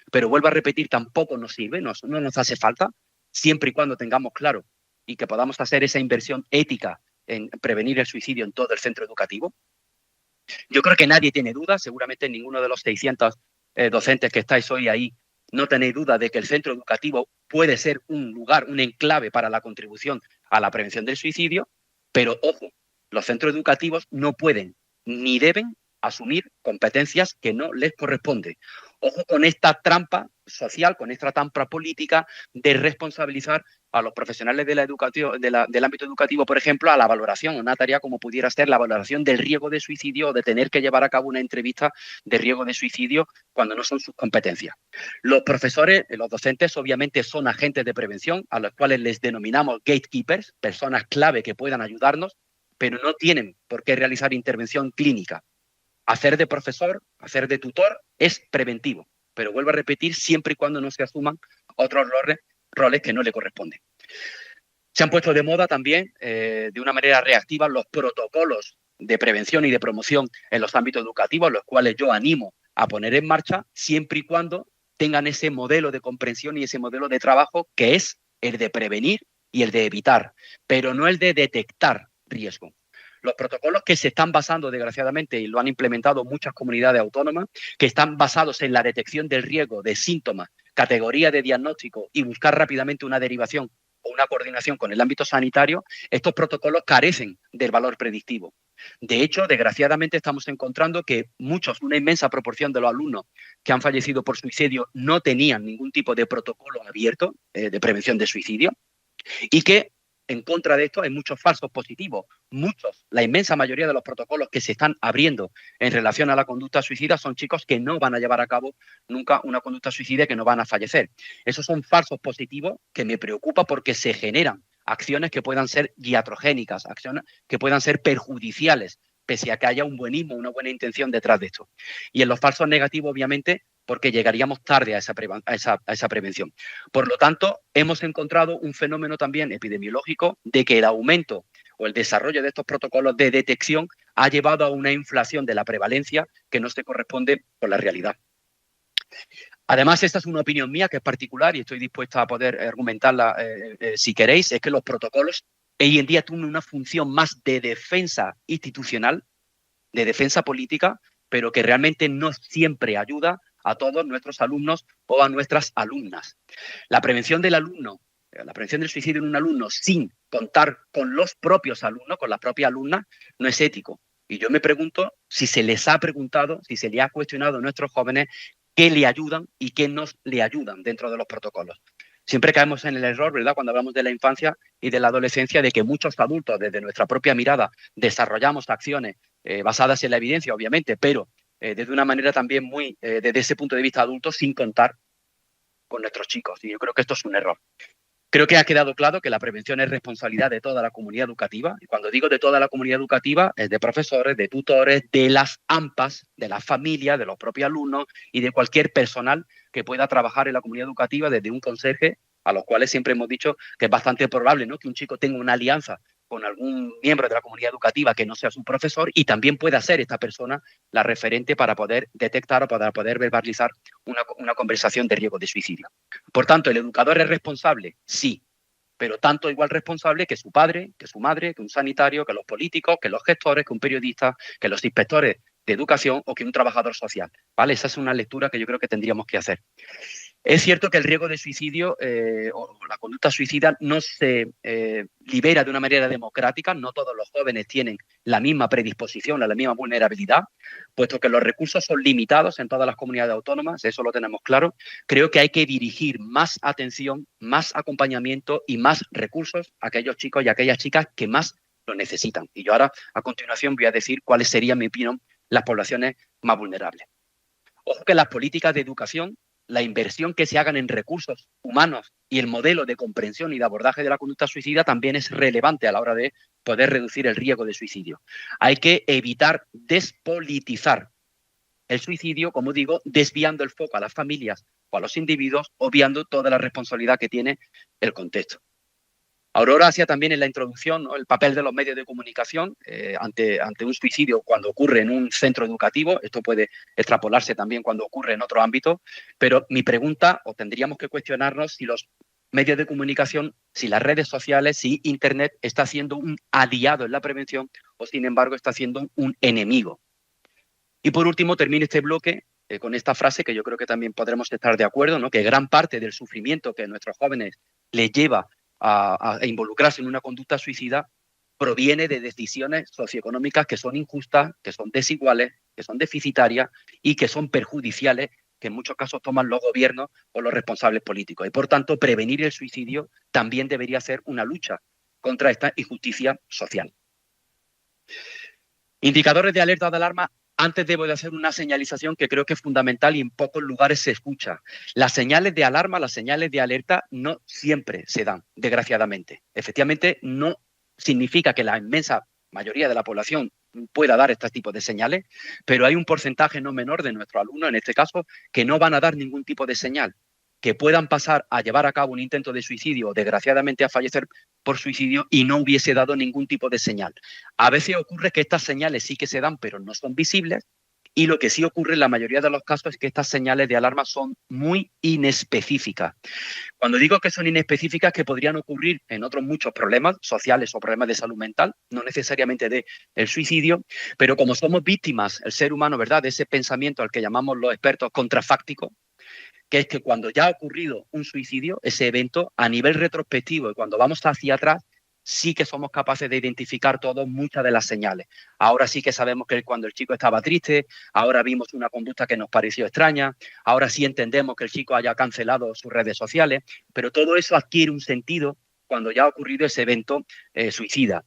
Pero vuelvo a repetir, tampoco nos sirve, no nos hace falta, siempre y cuando tengamos claro y que podamos hacer esa inversión ética en prevenir el suicidio en todo el centro educativo. Yo creo que nadie tiene duda, seguramente ninguno de los 600 docentes que estáis hoy ahí no tenéis duda de que el centro educativo puede ser un lugar, un enclave para la contribución a la prevención del suicidio, pero ojo, los centros educativos no pueden ni deben asumir competencias que no les corresponden. Ojo con esta trampa social, con esta trampa política de responsabilizar a los profesionales de del ámbito educativo, por ejemplo, a la valoración, una tarea como pudiera ser la valoración del riesgo de suicidio o de tener que llevar a cabo una entrevista de riesgo de suicidio cuando no son sus competencias. Los profesores, los docentes, obviamente son agentes de prevención, a los cuales les denominamos gatekeepers, personas clave que puedan ayudarnos, pero no tienen por qué realizar intervención clínica. Hacer de profesor, hacer de tutor es preventivo, pero vuelvo a repetir, siempre y cuando no se asuman otros roles que no le corresponden. Se han puesto de moda también, de una manera reactiva, los protocolos de prevención y de promoción en los ámbitos educativos, los cuales yo animo a poner en marcha, siempre y cuando tengan ese modelo de comprensión y ese modelo de trabajo que es el de prevenir y el de evitar, pero no el de detectar riesgo. Los protocolos que se están basando, desgraciadamente, y lo han implementado muchas comunidades autónomas, que están basados en la detección del riesgo de síntomas, categoría de diagnóstico y buscar rápidamente una derivación o una coordinación con el ámbito sanitario, estos protocolos carecen del valor predictivo. De hecho, desgraciadamente estamos encontrando que una inmensa proporción de los alumnos que han fallecido por suicidio no tenían ningún tipo de protocolo abierto de prevención de suicidio y que en contra de esto hay muchos falsos positivos. La inmensa mayoría de los protocolos que se están abriendo en relación a la conducta suicida son chicos que no van a llevar a cabo nunca una conducta suicida y que no van a fallecer. Esos son falsos positivos que me preocupa porque se generan acciones que puedan ser iatrogénicas, acciones que puedan ser perjudiciales, pese a que haya un buenismo, una buena intención detrás de esto. Y en los falsos negativos, obviamente, porque llegaríamos tarde a esa prevención. Por lo tanto, hemos encontrado un fenómeno también epidemiológico de que el aumento o el desarrollo de estos protocolos de detección ha llevado a una inflación de la prevalencia que no se corresponde con la realidad. Además, esta es una opinión mía que es particular y estoy dispuesta a poder argumentarla si queréis, es que los protocolos hoy en día tienen una función más de defensa institucional, de defensa política, pero que realmente no siempre ayuda a todos nuestros alumnos o a nuestras alumnas. La prevención del alumno, la prevención del suicidio en un alumno sin contar con los propios alumnos, con las propias alumnas, no es ético. Y yo me pregunto si se les ha preguntado, si se le ha cuestionado a nuestros jóvenes qué le ayudan y qué no le ayudan dentro de los protocolos. Siempre caemos en el error, ¿verdad?, cuando hablamos de la infancia y de la adolescencia, de que muchos adultos, desde nuestra propia mirada, desarrollamos acciones basadas en la evidencia, obviamente, pero desde una manera también muy, desde ese punto de vista adulto, sin contar con nuestros chicos. Y yo creo que esto es un error. Creo que ha quedado claro que la prevención es responsabilidad de toda la comunidad educativa. Y cuando digo de toda la comunidad educativa, es de profesores, de tutores, de las AMPAs, de las familias, de los propios alumnos y de cualquier personal que pueda trabajar en la comunidad educativa, desde un conserje, a los cuales siempre hemos dicho que es bastante probable, ¿no?, que un chico tenga una alianza con algún miembro de la comunidad educativa que no sea su profesor y también pueda ser esta persona la referente para poder detectar o para poder verbalizar una conversación de riesgo de suicidio. Por tanto, ¿el educador es responsable? Sí, pero tanto igual responsable que su padre, que su madre, que un sanitario, que los políticos, que los gestores, que un periodista, que los inspectores de educación o que un trabajador social, ¿vale? Esa es una lectura que yo creo que tendríamos que hacer. Es cierto que el riesgo de suicidio o la conducta suicida no se libera de una manera democrática, no todos los jóvenes tienen la misma predisposición, la misma vulnerabilidad, puesto que los recursos son limitados en todas las comunidades autónomas, eso lo tenemos claro. Creo que hay que dirigir más atención, más acompañamiento y más recursos a aquellos chicos y a aquellas chicas que más lo necesitan. Y yo ahora, a continuación, voy a decir cuáles serían, en mi opinión, las poblaciones más vulnerables. Ojo que las políticas de educación, la inversión que se hagan en recursos humanos y el modelo de comprensión y de abordaje de la conducta suicida también es relevante a la hora de poder reducir el riesgo de suicidio. Hay que evitar despolitizar el suicidio, como digo, desviando el foco a las familias o a los individuos, obviando toda la responsabilidad que tiene el contexto. Aurora hacía también en la introducción, ¿no?, el papel de los medios de comunicación ante un suicidio cuando ocurre en un centro educativo. Esto puede extrapolarse también cuando ocurre en otro ámbito, pero mi pregunta, o tendríamos que cuestionarnos si los medios de comunicación, si las redes sociales, si Internet está siendo un aliado en la prevención o, sin embargo, está siendo un enemigo. Y por último, termino este bloque con esta frase que yo creo que también podremos estar de acuerdo, ¿no?, que gran parte del sufrimiento que a nuestros jóvenes les lleva a involucrarse en una conducta suicida proviene de decisiones socioeconómicas que son injustas, que son desiguales, que son deficitarias y que son perjudiciales que en muchos casos toman los gobiernos o los responsables políticos. Y por tanto, prevenir el suicidio también debería ser una lucha contra esta injusticia social. Indicadores de alerta o de alarma. Antes debo de hacer una señalización que creo que es fundamental y en pocos lugares se escucha. Las señales de alarma, las señales de alerta no siempre se dan, desgraciadamente. Efectivamente, no significa que la inmensa mayoría de la población pueda dar este tipo de señales, pero hay un porcentaje no menor de nuestros alumnos, en este caso, que no van a dar ningún tipo de señal, que puedan pasar a llevar a cabo un intento de suicidio o desgraciadamente a fallecer por suicidio y no hubiese dado ningún tipo de señal. A veces ocurre que estas señales sí que se dan, pero no son visibles, y lo que sí ocurre en la mayoría de los casos es que estas señales de alarma son muy inespecíficas. Cuando digo que son inespecíficas, que podrían ocurrir en otros muchos problemas sociales o problemas de salud mental, no necesariamente del suicidio, pero como somos víctimas, el ser humano, ¿verdad?, de ese pensamiento al que llamamos los expertos contrafáctico, que es que cuando ya ha ocurrido un suicidio, ese evento, a nivel retrospectivo y cuando vamos hacia atrás, sí que somos capaces de identificar todos muchas de las señales. Ahora sí que sabemos que cuando el chico estaba triste, ahora vimos una conducta que nos pareció extraña, ahora sí entendemos que el chico haya cancelado sus redes sociales, pero todo eso adquiere un sentido cuando ya ha ocurrido ese evento suicida.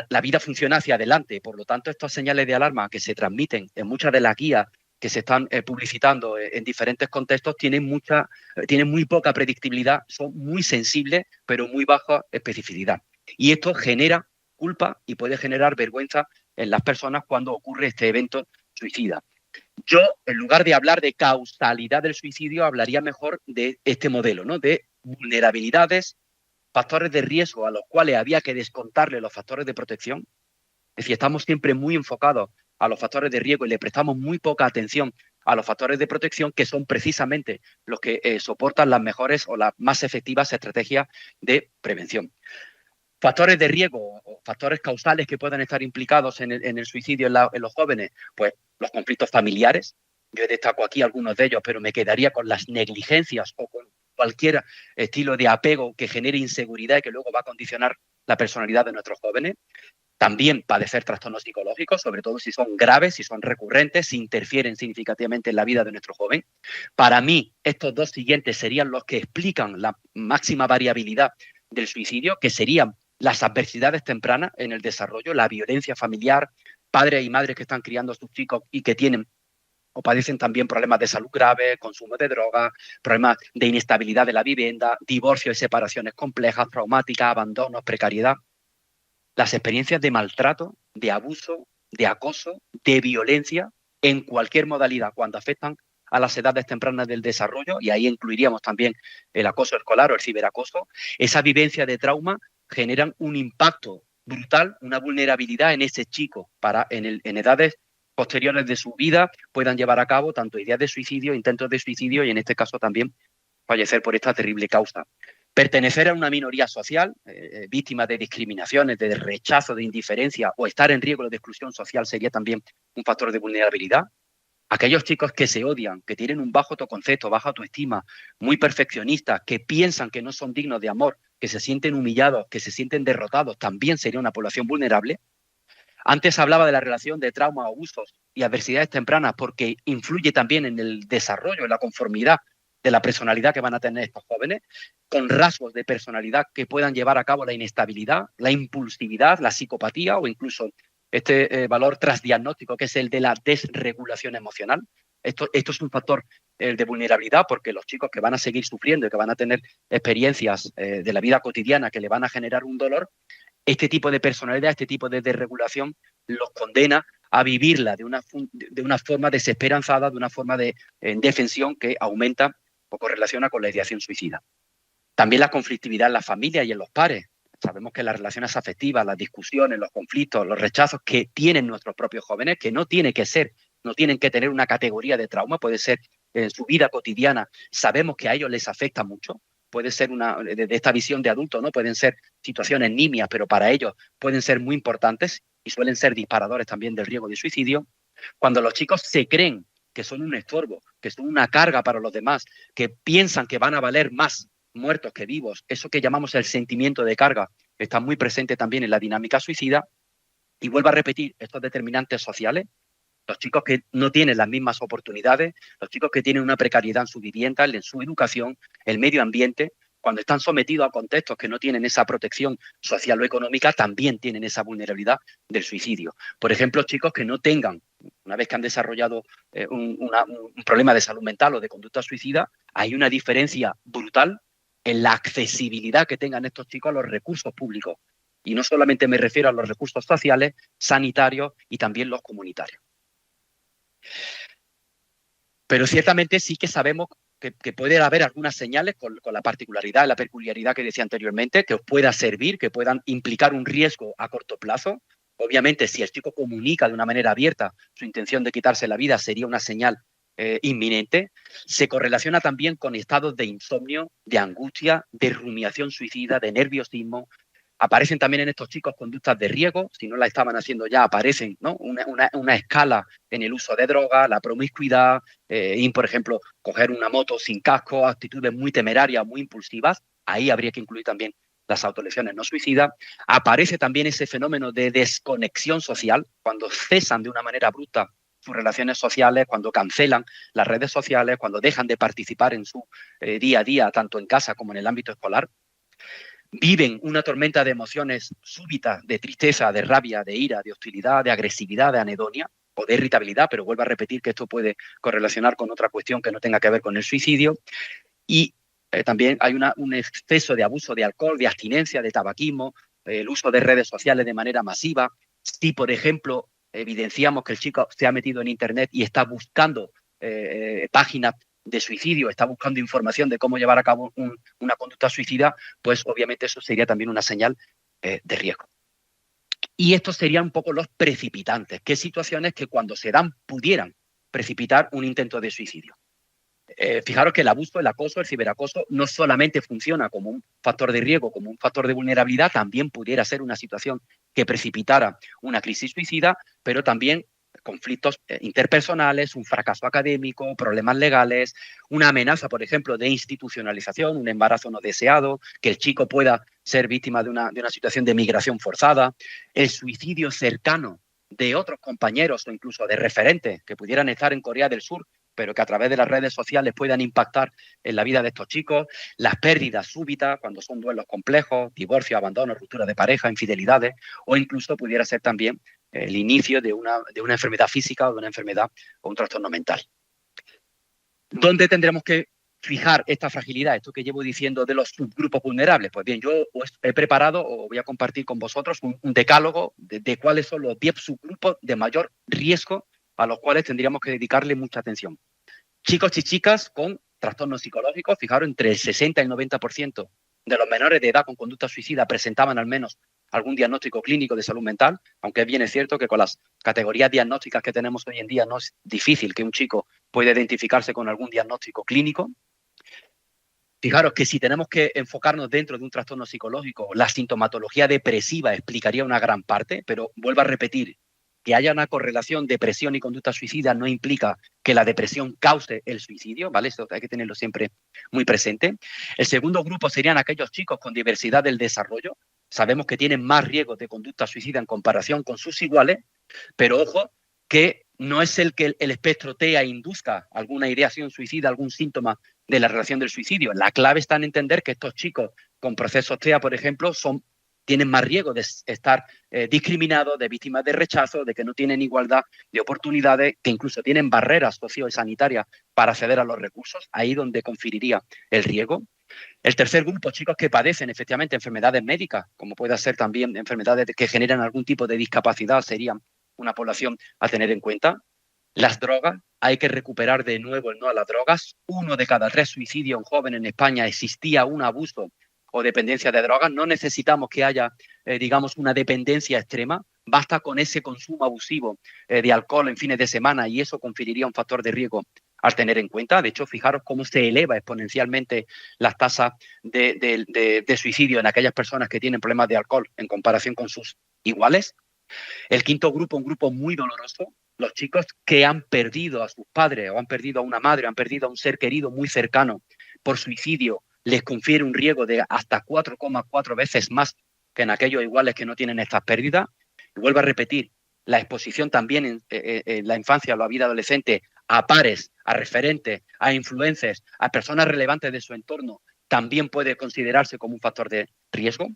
La vida funciona hacia adelante, por lo tanto, estas señales de alarma que se transmiten en muchas de las guías que se están publicitando en diferentes contextos tienen muy poca predictibilidad, son muy sensibles, pero muy baja especificidad. Y esto genera culpa y puede generar vergüenza en las personas cuando ocurre este evento suicida. Yo, en lugar de hablar de causalidad del suicidio, hablaría mejor de este modelo, ¿no?, de vulnerabilidades, factores de riesgo a los cuales había que descontarle los factores de protección. Es decir, estamos siempre muy enfocados a los factores de riesgo y le prestamos muy poca atención a los factores de protección, que son precisamente los que soportan las mejores o las más efectivas estrategias de prevención. Factores de riesgo o factores causales que puedan estar implicados en el suicidio en los jóvenes, pues los conflictos familiares. Yo destaco aquí algunos de ellos, pero me quedaría con las negligencias o con cualquier estilo de apego que genere inseguridad y que luego va a condicionar la personalidad de nuestros jóvenes. También padecer trastornos psicológicos, sobre todo si son graves, si son recurrentes, si interfieren significativamente en la vida de nuestro joven. Para mí, estos dos siguientes serían los que explican la máxima variabilidad del suicidio, que serían las adversidades tempranas en el desarrollo, la violencia familiar, padres y madres que están criando a sus chicos y que tienen o padecen también problemas de salud graves, consumo de drogas, problemas de inestabilidad de la vivienda, divorcios y separaciones complejas, traumáticas, abandonos, precariedad. Las experiencias de maltrato, de abuso, de acoso, de violencia, en cualquier modalidad, cuando afectan a las edades tempranas del desarrollo, y ahí incluiríamos también el acoso escolar o el ciberacoso, esa vivencia de trauma generan un impacto brutal, una vulnerabilidad en ese chico para en edades posteriores de su vida puedan llevar a cabo tanto ideas de suicidio, intentos de suicidio y en este caso también fallecer por esta terrible causa. Pertenecer a una minoría social, víctima de discriminaciones, de rechazo, de indiferencia o estar en riesgo de exclusión social sería también un factor de vulnerabilidad. Aquellos chicos que se odian, que tienen un bajo autoconcepto, baja autoestima, muy perfeccionistas, que piensan que no son dignos de amor, que se sienten humillados, que se sienten derrotados, también sería una población vulnerable. Antes hablaba de la relación de trauma, abusos y adversidades tempranas porque influye también en el desarrollo, en la conformidad de la personalidad que van a tener estos jóvenes, con rasgos de personalidad que puedan llevar a cabo la inestabilidad, la impulsividad, la psicopatía o incluso este valor transdiagnóstico que es el de la desregulación emocional. Esto es un factor de vulnerabilidad porque los chicos que van a seguir sufriendo y que van a tener experiencias de la vida cotidiana que le van a generar un dolor, este tipo de personalidad, este tipo de desregulación los condena a vivirla de una forma desesperanzada, de una forma de indefensión que aumenta o correlaciona con la ideación suicida. También la conflictividad en la familia y en los pares. Sabemos que las relaciones afectivas, las discusiones, los conflictos, los rechazos que tienen nuestros propios jóvenes, que no tienen que tener una categoría de trauma, puede ser en su vida cotidiana, sabemos que a ellos les afecta mucho, puede ser de esta visión de adulto, ¿no? Pueden ser situaciones nimias, pero para ellos pueden ser muy importantes y suelen ser disparadores también del riesgo de suicidio. Cuando los chicos se creen que son un estorbo, que son una carga para los demás, que piensan que van a valer más muertos que vivos, eso que llamamos el sentimiento de carga, está muy presente también en la dinámica suicida. Y vuelvo a repetir, estos determinantes sociales, los chicos que no tienen las mismas oportunidades, los chicos que tienen una precariedad en su vivienda, en su educación, el medio ambiente, cuando están sometidos a contextos que no tienen esa protección social o económica, también tienen esa vulnerabilidad del suicidio. Por ejemplo, chicos que no tengan, una vez que han desarrollado un problema de salud mental o de conducta suicida, hay una diferencia brutal en la accesibilidad que tengan estos chicos a los recursos públicos. Y no solamente me refiero a los recursos sociales, sanitarios y también los comunitarios. Pero ciertamente sí que sabemos que puede haber algunas señales con la particularidad, la peculiaridad que decía anteriormente, que os pueda servir, que puedan implicar un riesgo a corto plazo. Obviamente, si el chico comunica de una manera abierta su intención de quitarse la vida, sería una señal inminente. Se correlaciona también con estados de insomnio, de angustia, de rumiación suicida, de nerviosismo. Aparecen también en estos chicos conductas de riesgo, si no la estaban haciendo ya, aparecen, ¿no? una escala en el uso de drogas, la promiscuidad, por ejemplo, coger una moto sin casco, actitudes muy temerarias, muy impulsivas. Ahí habría que incluir también las autolesiones no suicidas. Aparece también ese fenómeno de desconexión social, cuando cesan de una manera abrupta sus relaciones sociales, cuando cancelan las redes sociales, cuando dejan de participar en su día a día, tanto en casa como en el ámbito escolar. Viven una tormenta de emociones súbitas, de tristeza, de rabia, de ira, de hostilidad, de agresividad, de anedonia o de irritabilidad, pero vuelvo a repetir que esto puede correlacionar con otra cuestión que no tenga que ver con el suicidio. Y también hay un exceso de abuso de alcohol, de abstinencia, de tabaquismo, el uso de redes sociales de manera masiva. Si, por ejemplo, evidenciamos que el chico se ha metido en Internet y está buscando páginas de suicidio, está buscando información de cómo llevar a cabo una conducta suicida, pues obviamente eso sería también una señal de riesgo. Y estos serían un poco los precipitantes, qué situaciones que cuando se dan pudieran precipitar un intento de suicidio. Fijaros que el abuso, el acoso, el ciberacoso no solamente funciona como un factor de riesgo, como un factor de vulnerabilidad, también pudiera ser una situación que precipitara una crisis suicida, pero también conflictos interpersonales, un fracaso académico, problemas legales, una amenaza, por ejemplo, de institucionalización, un embarazo no deseado, que el chico pueda ser víctima de una situación de migración forzada, el suicidio cercano de otros compañeros o incluso de referentes que pudieran estar en Corea del Sur, pero que a través de las redes sociales puedan impactar en la vida de estos chicos, las pérdidas súbitas, cuando son duelos complejos, divorcio, abandono, ruptura de pareja, infidelidades, o incluso pudiera ser también el inicio de una enfermedad física o de una enfermedad o un trastorno mental. ¿Dónde tendremos que fijar esta fragilidad, esto que llevo diciendo de los subgrupos vulnerables? Pues bien, yo he preparado o voy a compartir con vosotros un decálogo de cuáles son los 10 subgrupos de mayor riesgo a los cuales tendríamos que dedicarle mucha atención. Chicos y chicas con trastornos psicológicos, fijaros, entre el 60 y el 90% de los menores de edad con conducta suicida presentaban al menos algún diagnóstico clínico de salud mental, aunque bien es cierto que con las categorías diagnósticas que tenemos hoy en día no es difícil que un chico pueda identificarse con algún diagnóstico clínico. Fijaros que si tenemos que enfocarnos dentro de un trastorno psicológico, la sintomatología depresiva explicaría una gran parte, pero vuelvo a repetir, que haya una correlación depresión y conducta suicida no implica que la depresión cause el suicidio, ¿vale? Esto hay que tenerlo siempre muy presente. El segundo grupo serían aquellos chicos con diversidad del desarrollo. Sabemos que tienen más riesgo de conducta suicida en comparación con sus iguales, pero ojo que no es el que el espectro TEA induzca alguna ideación suicida, algún síntoma de la relación del suicidio. La clave está en entender que estos chicos con procesos TEA, por ejemplo, tienen más riesgo de estar discriminados, de víctimas de rechazo, de que no tienen igualdad de oportunidades, que incluso tienen barreras sociosanitarias para acceder a los recursos, ahí donde conferiría el riesgo. El tercer grupo, chicos que padecen efectivamente enfermedades médicas, como puede ser también enfermedades que generan algún tipo de discapacidad, serían una población a tener en cuenta. Las drogas, hay que recuperar de nuevo el no a las drogas. 1 de cada 3 suicidios en jóvenes en España existía un abuso o dependencia de drogas. No necesitamos que haya, digamos, una dependencia extrema. Basta con ese consumo abusivo de alcohol en fines de semana y eso conferiría un factor de riesgo al tener en cuenta. De hecho, fijaros cómo se eleva exponencialmente las tasas de suicidio en aquellas personas que tienen problemas de alcohol en comparación con sus iguales. El quinto grupo, un grupo muy doloroso, los chicos que han perdido a sus padres o han perdido a una madre, han perdido a un ser querido muy cercano por suicidio, les confiere un riesgo de hasta 4,4 veces más que en aquellos iguales que no tienen estas pérdidas. Y vuelvo a repetir, la exposición también en la infancia o la vida adolescente a pares, a referentes, a influencers, a personas relevantes de su entorno, también puede considerarse como un factor de riesgo.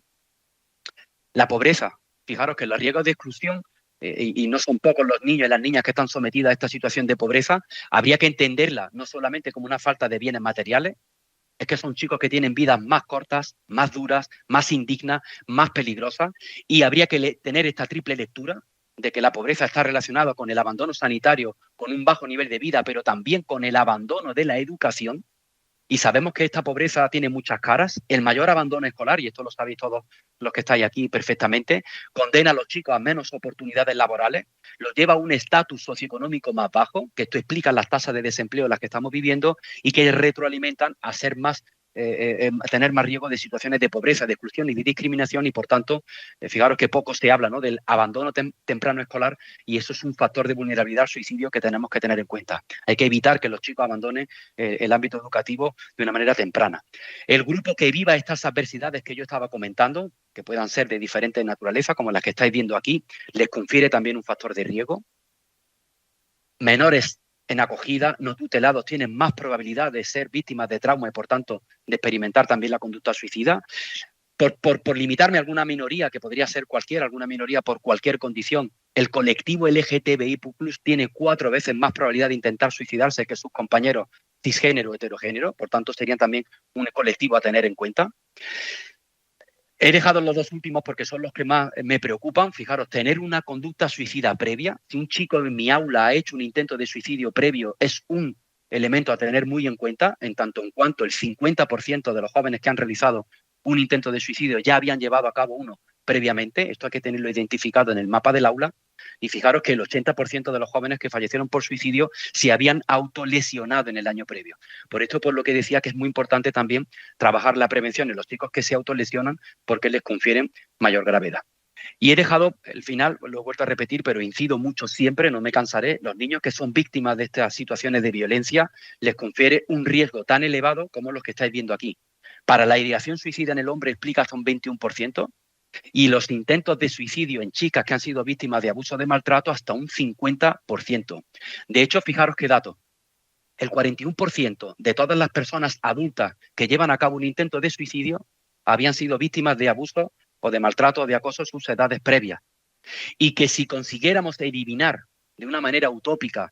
La pobreza. Fijaros que los riesgos de exclusión, y no son pocos los niños y las niñas que están sometidas a esta situación de pobreza, habría que entenderla no solamente como una falta de bienes materiales, es que son chicos que tienen vidas más cortas, más duras, más indignas, más peligrosas, y habría que tener esta triple lectura de que la pobreza está relacionada con el abandono sanitario, con un bajo nivel de vida, pero también con el abandono de la educación. Y sabemos que esta pobreza tiene muchas caras. El mayor abandono escolar, y esto lo sabéis todos los que estáis aquí perfectamente, condena a los chicos a menos oportunidades laborales, los lleva a un estatus socioeconómico más bajo, que esto explica las tasas de desempleo en las que estamos viviendo y que retroalimentan a ser más tener más riesgo de situaciones de pobreza, de exclusión y de discriminación, y por tanto, fijaros que poco se habla, ¿no?, del abandono temprano escolar, y eso es un factor de vulnerabilidad al suicidio que tenemos que tener en cuenta. Hay que evitar que los chicos abandonen el ámbito educativo de una manera temprana. El grupo que viva estas adversidades que yo estaba comentando, que puedan ser de diferentes naturaleza, como las que estáis viendo aquí, les confiere también un factor de riesgo. Menores en acogida, no tutelados, tienen más probabilidad de ser víctimas de trauma y, por tanto, de experimentar también la conducta suicida. Por limitarme a alguna minoría, que podría ser cualquiera, alguna minoría por cualquier condición, el colectivo LGTBI+ tiene 4 veces más probabilidad de intentar suicidarse que sus compañeros cisgénero o heterogénero, por tanto, serían también un colectivo a tener en cuenta. He dejado los dos últimos porque son los que más me preocupan. Fijaros, tener una conducta suicida previa. Si un chico en mi aula ha hecho un intento de suicidio previo, es un elemento a tener muy en cuenta, en tanto en cuanto el 50% de los jóvenes que han realizado un intento de suicidio ya habían llevado a cabo uno previamente. Esto hay que tenerlo identificado en el mapa del aula. Y fijaros que el 80% de los jóvenes que fallecieron por suicidio se habían autolesionado en el año previo. Por esto, por lo que decía que es muy importante también trabajar la prevención en los chicos que se autolesionan, porque les confieren mayor gravedad. Y he dejado el final, lo he vuelto a repetir, pero incido mucho siempre, no me cansaré, los niños que son víctimas de estas situaciones de violencia les confiere un riesgo tan elevado como los que estáis viendo aquí. Para la ideación suicida en el hombre explica hasta un 21%, y los intentos de suicidio en chicas que han sido víctimas de abuso de maltrato hasta un 50%. De hecho, fijaros qué dato. El 41% de todas las personas adultas que llevan a cabo un intento de suicidio habían sido víctimas de abuso o de maltrato o de acoso en sus edades previas. Y que si consiguiéramos eliminar de una manera utópica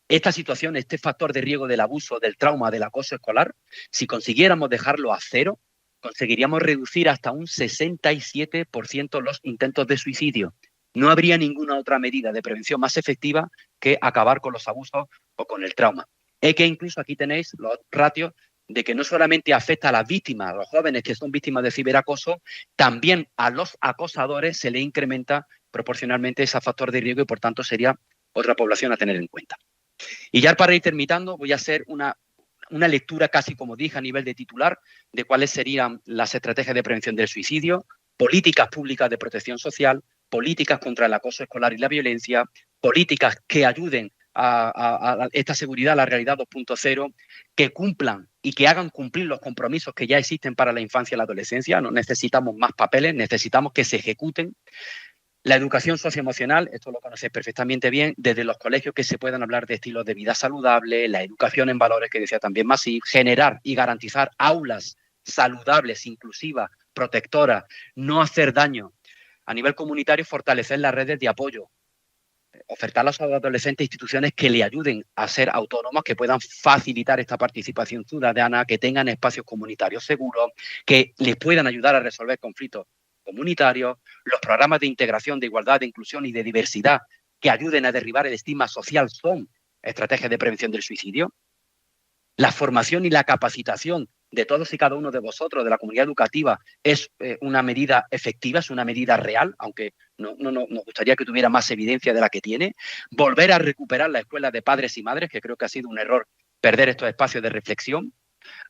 esta situación, este factor de riesgo del abuso, del trauma, del acoso escolar, si consiguiéramos dejarlo a cero, conseguiríamos reducir hasta un 67% los intentos de suicidio. No habría ninguna otra medida de prevención más efectiva que acabar con los abusos o con el trauma. Es que incluso aquí tenéis los ratios de que no solamente afecta a las víctimas, a los jóvenes que son víctimas de ciberacoso, también a los acosadores se le incrementa proporcionalmente ese factor de riesgo, y por tanto sería otra población a tener en cuenta. Y ya para ir terminando, voy a hacer una lectura casi, como dije, a nivel de titular, de cuáles serían las estrategias de prevención del suicidio, políticas públicas de protección social, políticas contra el acoso escolar y la violencia, políticas que ayuden a esta seguridad, a la realidad 2.0, que cumplan y que hagan cumplir los compromisos que ya existen para la infancia y la adolescencia. No necesitamos más papeles, necesitamos que se ejecuten. La educación socioemocional, esto lo conocéis perfectamente bien, desde los colegios que se puedan hablar de estilos de vida saludable, la educación en valores que decía también Masí, generar y garantizar aulas saludables, inclusivas, protectoras, no hacer daño. A nivel comunitario, fortalecer las redes de apoyo, ofertar a los adolescentes instituciones que le ayuden a ser autónomos, que puedan facilitar esta participación ciudadana, que tengan espacios comunitarios seguros, que les puedan ayudar a resolver conflictos comunitarios, los programas de integración, de igualdad, de inclusión y de diversidad que ayuden a derribar el estigma social son estrategias de prevención del suicidio. La formación y la capacitación de todos y cada uno de vosotros, de la comunidad educativa, es una medida efectiva, es una medida real, aunque no nos gustaría que tuviera más evidencia de la que tiene. Volver a recuperar la escuela de padres y madres, que creo que ha sido un error perder estos espacios de reflexión.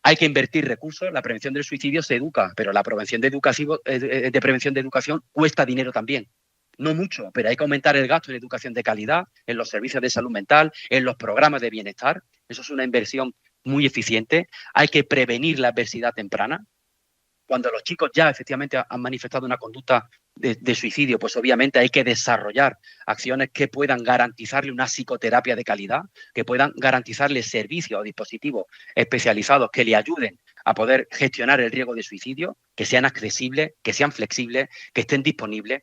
Hay que invertir recursos, la prevención del suicidio se educa, pero la prevención de educación cuesta dinero también. No mucho, pero hay que aumentar el gasto en educación de calidad, en los servicios de salud mental, en los programas de bienestar. Eso es una inversión muy eficiente. Hay que prevenir la adversidad temprana. Cuando los chicos ya efectivamente han manifestado una conducta de suicidio, pues obviamente hay que desarrollar acciones que puedan garantizarle una psicoterapia de calidad, que puedan garantizarle servicios o dispositivos especializados que le ayuden a poder gestionar el riesgo de suicidio, que sean accesibles, que sean flexibles, que estén disponibles.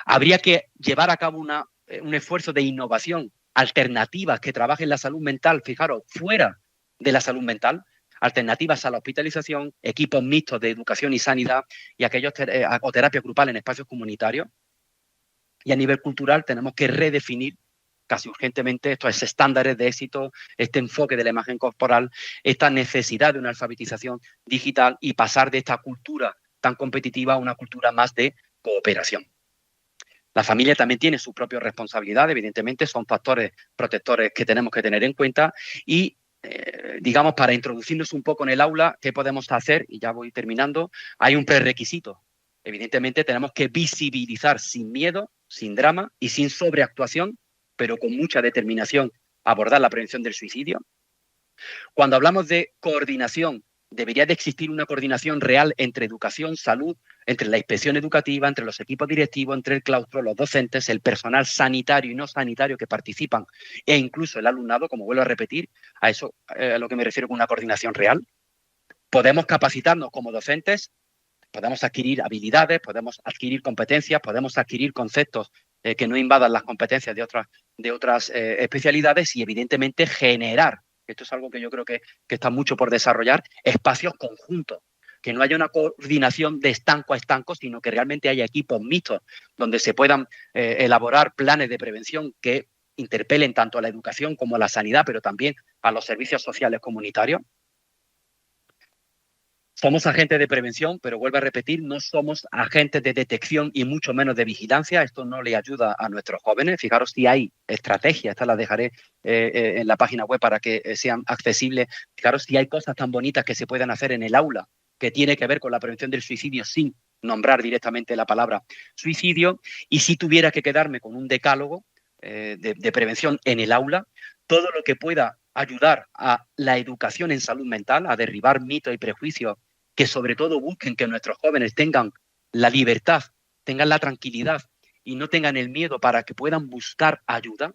Habría que llevar a cabo un esfuerzo de innovación, alternativas que trabajen la salud mental, fijaros, fuera de la salud mental, alternativas a la hospitalización, equipos mixtos de educación y sanidad y o terapia grupal en espacios comunitarios. Y a nivel cultural tenemos que redefinir casi urgentemente estos estándares de éxito, este enfoque de la imagen corporal, esta necesidad de una alfabetización digital y pasar de esta cultura tan competitiva a una cultura más de cooperación. La familia también tiene su propia responsabilidad, evidentemente, son factores protectores que tenemos que tener en cuenta y, digamos, para introducirnos un poco en el aula, ¿qué podemos hacer? Y ya voy terminando, hay un prerequisito. Evidentemente tenemos que visibilizar sin miedo, sin drama y sin sobreactuación, pero con mucha determinación, abordar la prevención del suicidio. Cuando hablamos de coordinación, debería de existir una coordinación real entre educación, salud, entre la inspección educativa, entre los equipos directivos, entre el claustro, los docentes, el personal sanitario y no sanitario que participan e incluso el alumnado, como vuelvo a repetir, a eso a lo que me refiero con una coordinación real. Podemos capacitarnos como docentes, podemos adquirir habilidades, podemos adquirir competencias, podemos adquirir conceptos que no invadan las competencias de otras especialidades y evidentemente generar, esto es algo que yo creo que está mucho por desarrollar, espacios conjuntos, que no haya una coordinación de estanco a estanco, sino que realmente haya equipos mixtos donde se puedan elaborar planes de prevención que interpelen tanto a la educación como a la sanidad, pero también a los servicios sociales comunitarios. Somos agentes de prevención, pero vuelvo a repetir, no somos agentes de detección y mucho menos de vigilancia. Esto no le ayuda a nuestros jóvenes. Fijaros si hay estrategias, estas las dejaré en la página web para que sean accesibles. Fijaros si hay cosas tan bonitas que se puedan hacer en el aula, que tiene que ver con la prevención del suicidio sin nombrar directamente la palabra suicidio. Y si tuviera que quedarme con un decálogo de prevención en el aula, todo lo que pueda ayudar a la educación en salud mental, a derribar mitos y prejuicios que sobre todo busquen que nuestros jóvenes tengan la libertad, tengan la tranquilidad y no tengan el miedo para que puedan buscar ayuda.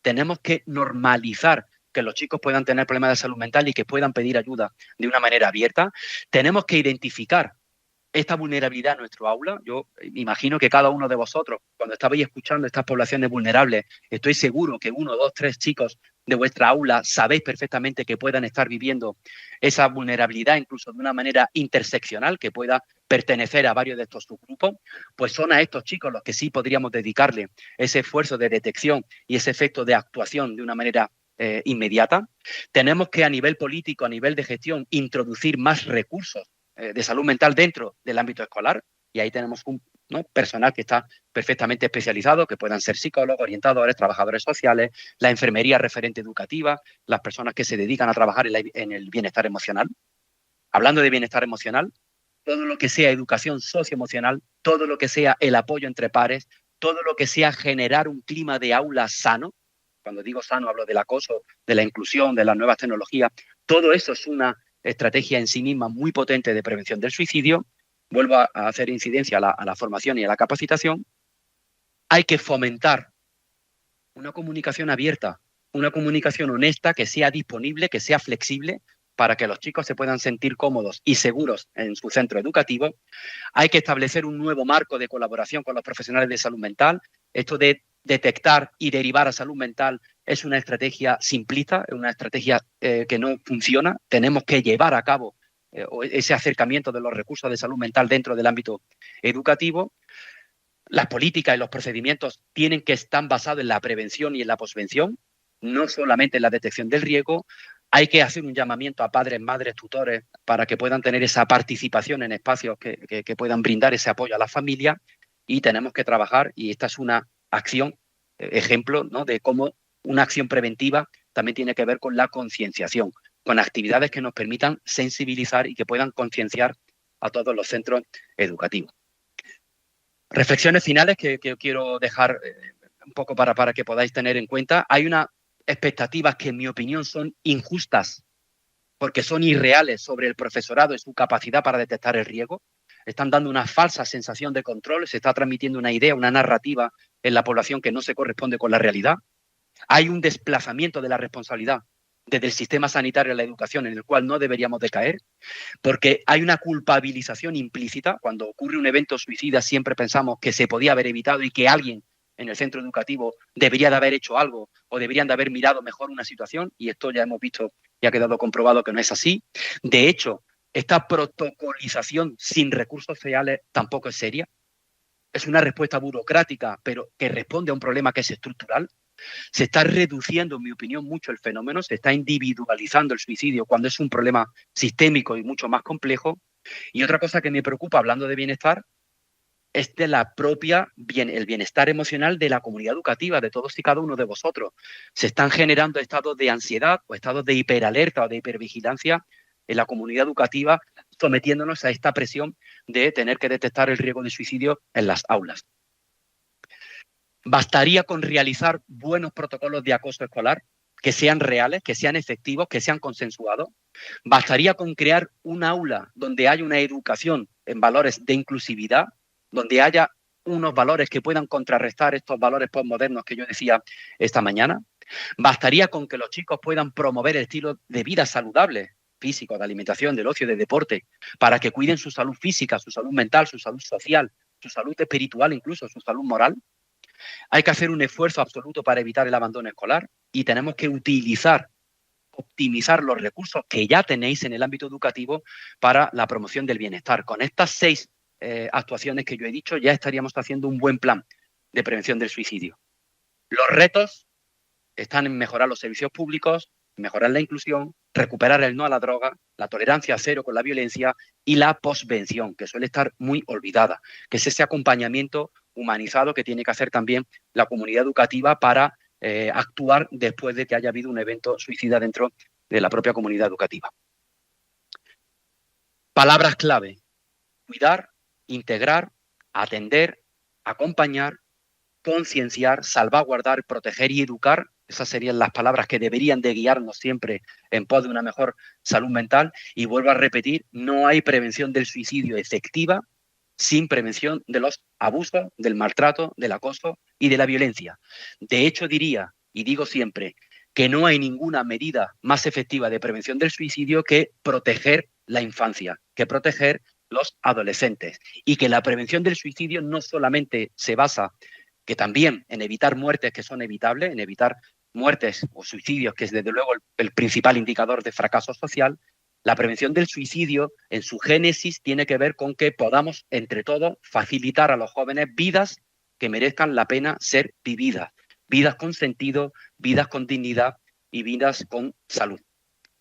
Tenemos que normalizar que los chicos puedan tener problemas de salud mental y que puedan pedir ayuda de una manera abierta. Tenemos que identificar esta vulnerabilidad en nuestro aula. Yo imagino que cada uno de vosotros, cuando estabais escuchando estas poblaciones vulnerables, estoy seguro que 1, 2, 3 chicos de vuestra aula sabéis perfectamente que puedan estar viviendo esa vulnerabilidad incluso de una manera interseccional, que pueda pertenecer a varios de estos subgrupos, pues son a estos chicos los que sí podríamos dedicarle ese esfuerzo de detección y ese efecto de actuación de una manera inmediata. Tenemos que a nivel político, a nivel de gestión, introducir más recursos de salud mental dentro del ámbito escolar y ahí tenemos un personal que está perfectamente especializado, que puedan ser psicólogos, orientadores, trabajadores sociales, la enfermería referente educativa, las personas que se dedican a trabajar en el bienestar emocional. Hablando de bienestar emocional, todo lo que sea educación socioemocional, todo lo que sea el apoyo entre pares, todo lo que sea generar un clima de aula sano. Cuando digo sano hablo del acoso, de la inclusión, de las nuevas tecnologías. Todo eso es una estrategia en sí misma muy potente de prevención del suicidio. Vuelvo a hacer incidencia a la formación y a la capacitación. Hay que fomentar una comunicación abierta, una comunicación honesta, que sea disponible, que sea flexible, para que los chicos se puedan sentir cómodos y seguros en su centro educativo. Hay que establecer un nuevo marco de colaboración con los profesionales de salud mental. Esto de detectar y derivar a salud mental es una estrategia simplista, es una estrategia que no funciona. Tenemos que llevar a cabo ese acercamiento de los recursos de salud mental dentro del ámbito educativo. Las políticas y los procedimientos tienen que estar basados en la prevención y en la posvención, no solamente en la detección del riesgo. Hay que hacer un llamamiento a padres, madres, tutores para que puedan tener esa participación en espacios que puedan brindar ese apoyo a la familia y tenemos que trabajar, y esta es una acción, ejemplo, ¿no?, de cómo una acción preventiva también tiene que ver con la concienciación, con actividades que nos permitan sensibilizar y que puedan concienciar a todos los centros educativos. Reflexiones finales que quiero dejar un poco para que podáis tener en cuenta. Hay unas expectativas que en mi opinión son injustas porque son irreales sobre el profesorado y su capacidad para detectar el riesgo. están dando una falsa sensación de control, se está transmitiendo una idea, una narrativa en la población que no se corresponde con la realidad. Hay un desplazamiento de la responsabilidad desde el sistema sanitario a la educación en el cual no deberíamos de caer, porque hay una culpabilización implícita. Cuando ocurre un evento suicida siempre pensamos que se podía haber evitado y que alguien en el centro educativo debería de haber hecho algo o deberían de haber mirado mejor una situación, y esto ya hemos visto y ha quedado comprobado que no es así. De hecho, esta protocolización sin recursos reales tampoco es seria. Es una respuesta burocrática, pero que responde a un problema que es estructural. Se está reduciendo, en mi opinión, mucho el fenómeno, se está individualizando el suicidio cuando es un problema sistémico y mucho más complejo. Y otra cosa que me preocupa, hablando de bienestar, es de el bienestar emocional de la comunidad educativa, de todos y cada uno de vosotros. Se están generando estados de ansiedad o estados de hiperalerta o de hipervigilancia en la comunidad educativa, sometiéndonos a esta presión de tener que detectar el riesgo de suicidio en las aulas. Bastaría con realizar buenos protocolos de acoso escolar, que sean reales, que sean efectivos, que sean consensuados. Bastaría con crear un aula donde haya una educación en valores de inclusividad, donde haya unos valores que puedan contrarrestar estos valores postmodernos que yo decía esta mañana. Bastaría con que los chicos puedan promover el estilo de vida saludable, físico, de alimentación, del ocio, de deporte, para que cuiden su salud física, su salud mental, su salud social, su salud espiritual, incluso su salud moral. Hay que hacer un esfuerzo absoluto para evitar el abandono escolar y tenemos que optimizar los recursos que ya tenéis en el ámbito educativo para la promoción del bienestar. Con estas 6 actuaciones que yo he dicho, ya estaríamos haciendo un buen plan de prevención del suicidio. Los retos están en mejorar los servicios públicos, mejorar la inclusión, recuperar el no a la droga, la tolerancia cero con la violencia y la posvención, que suele estar muy olvidada, que es ese acompañamiento humanizado que tiene que hacer también la comunidad educativa para actuar después de que haya habido un evento suicida dentro de la propia comunidad educativa. Palabras clave: cuidar, integrar, atender, acompañar, concienciar, salvaguardar, proteger y educar. Esas serían las palabras que deberían de guiarnos siempre en pos de una mejor salud mental. Y vuelvo a repetir, no hay prevención del suicidio efectiva sin prevención de los abusos, del maltrato, del acoso y de la violencia. De hecho, diría, y digo siempre, que no hay ninguna medida más efectiva de prevención del suicidio que proteger la infancia, que proteger los adolescentes. Y que la prevención del suicidio no solamente se basa, que también en evitar muertes que son evitables, en evitar muertes o suicidios, que es desde luego el principal indicador de fracaso social. La prevención del suicidio, en su génesis, tiene que ver con que podamos, entre todos, facilitar a los jóvenes vidas que merezcan la pena ser vividas, vidas con sentido, vidas con dignidad y vidas con salud.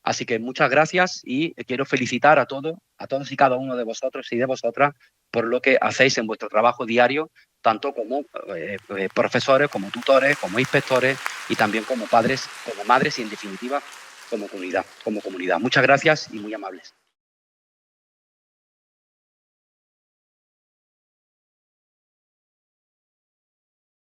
Así que muchas gracias y quiero felicitar a todos y cada uno de vosotros y de vosotras por lo que hacéis en vuestro trabajo diario, tanto como profesores, como tutores, como inspectores y también como padres, como madres y, en definitiva, como comunidad. Muchas gracias y muy amables.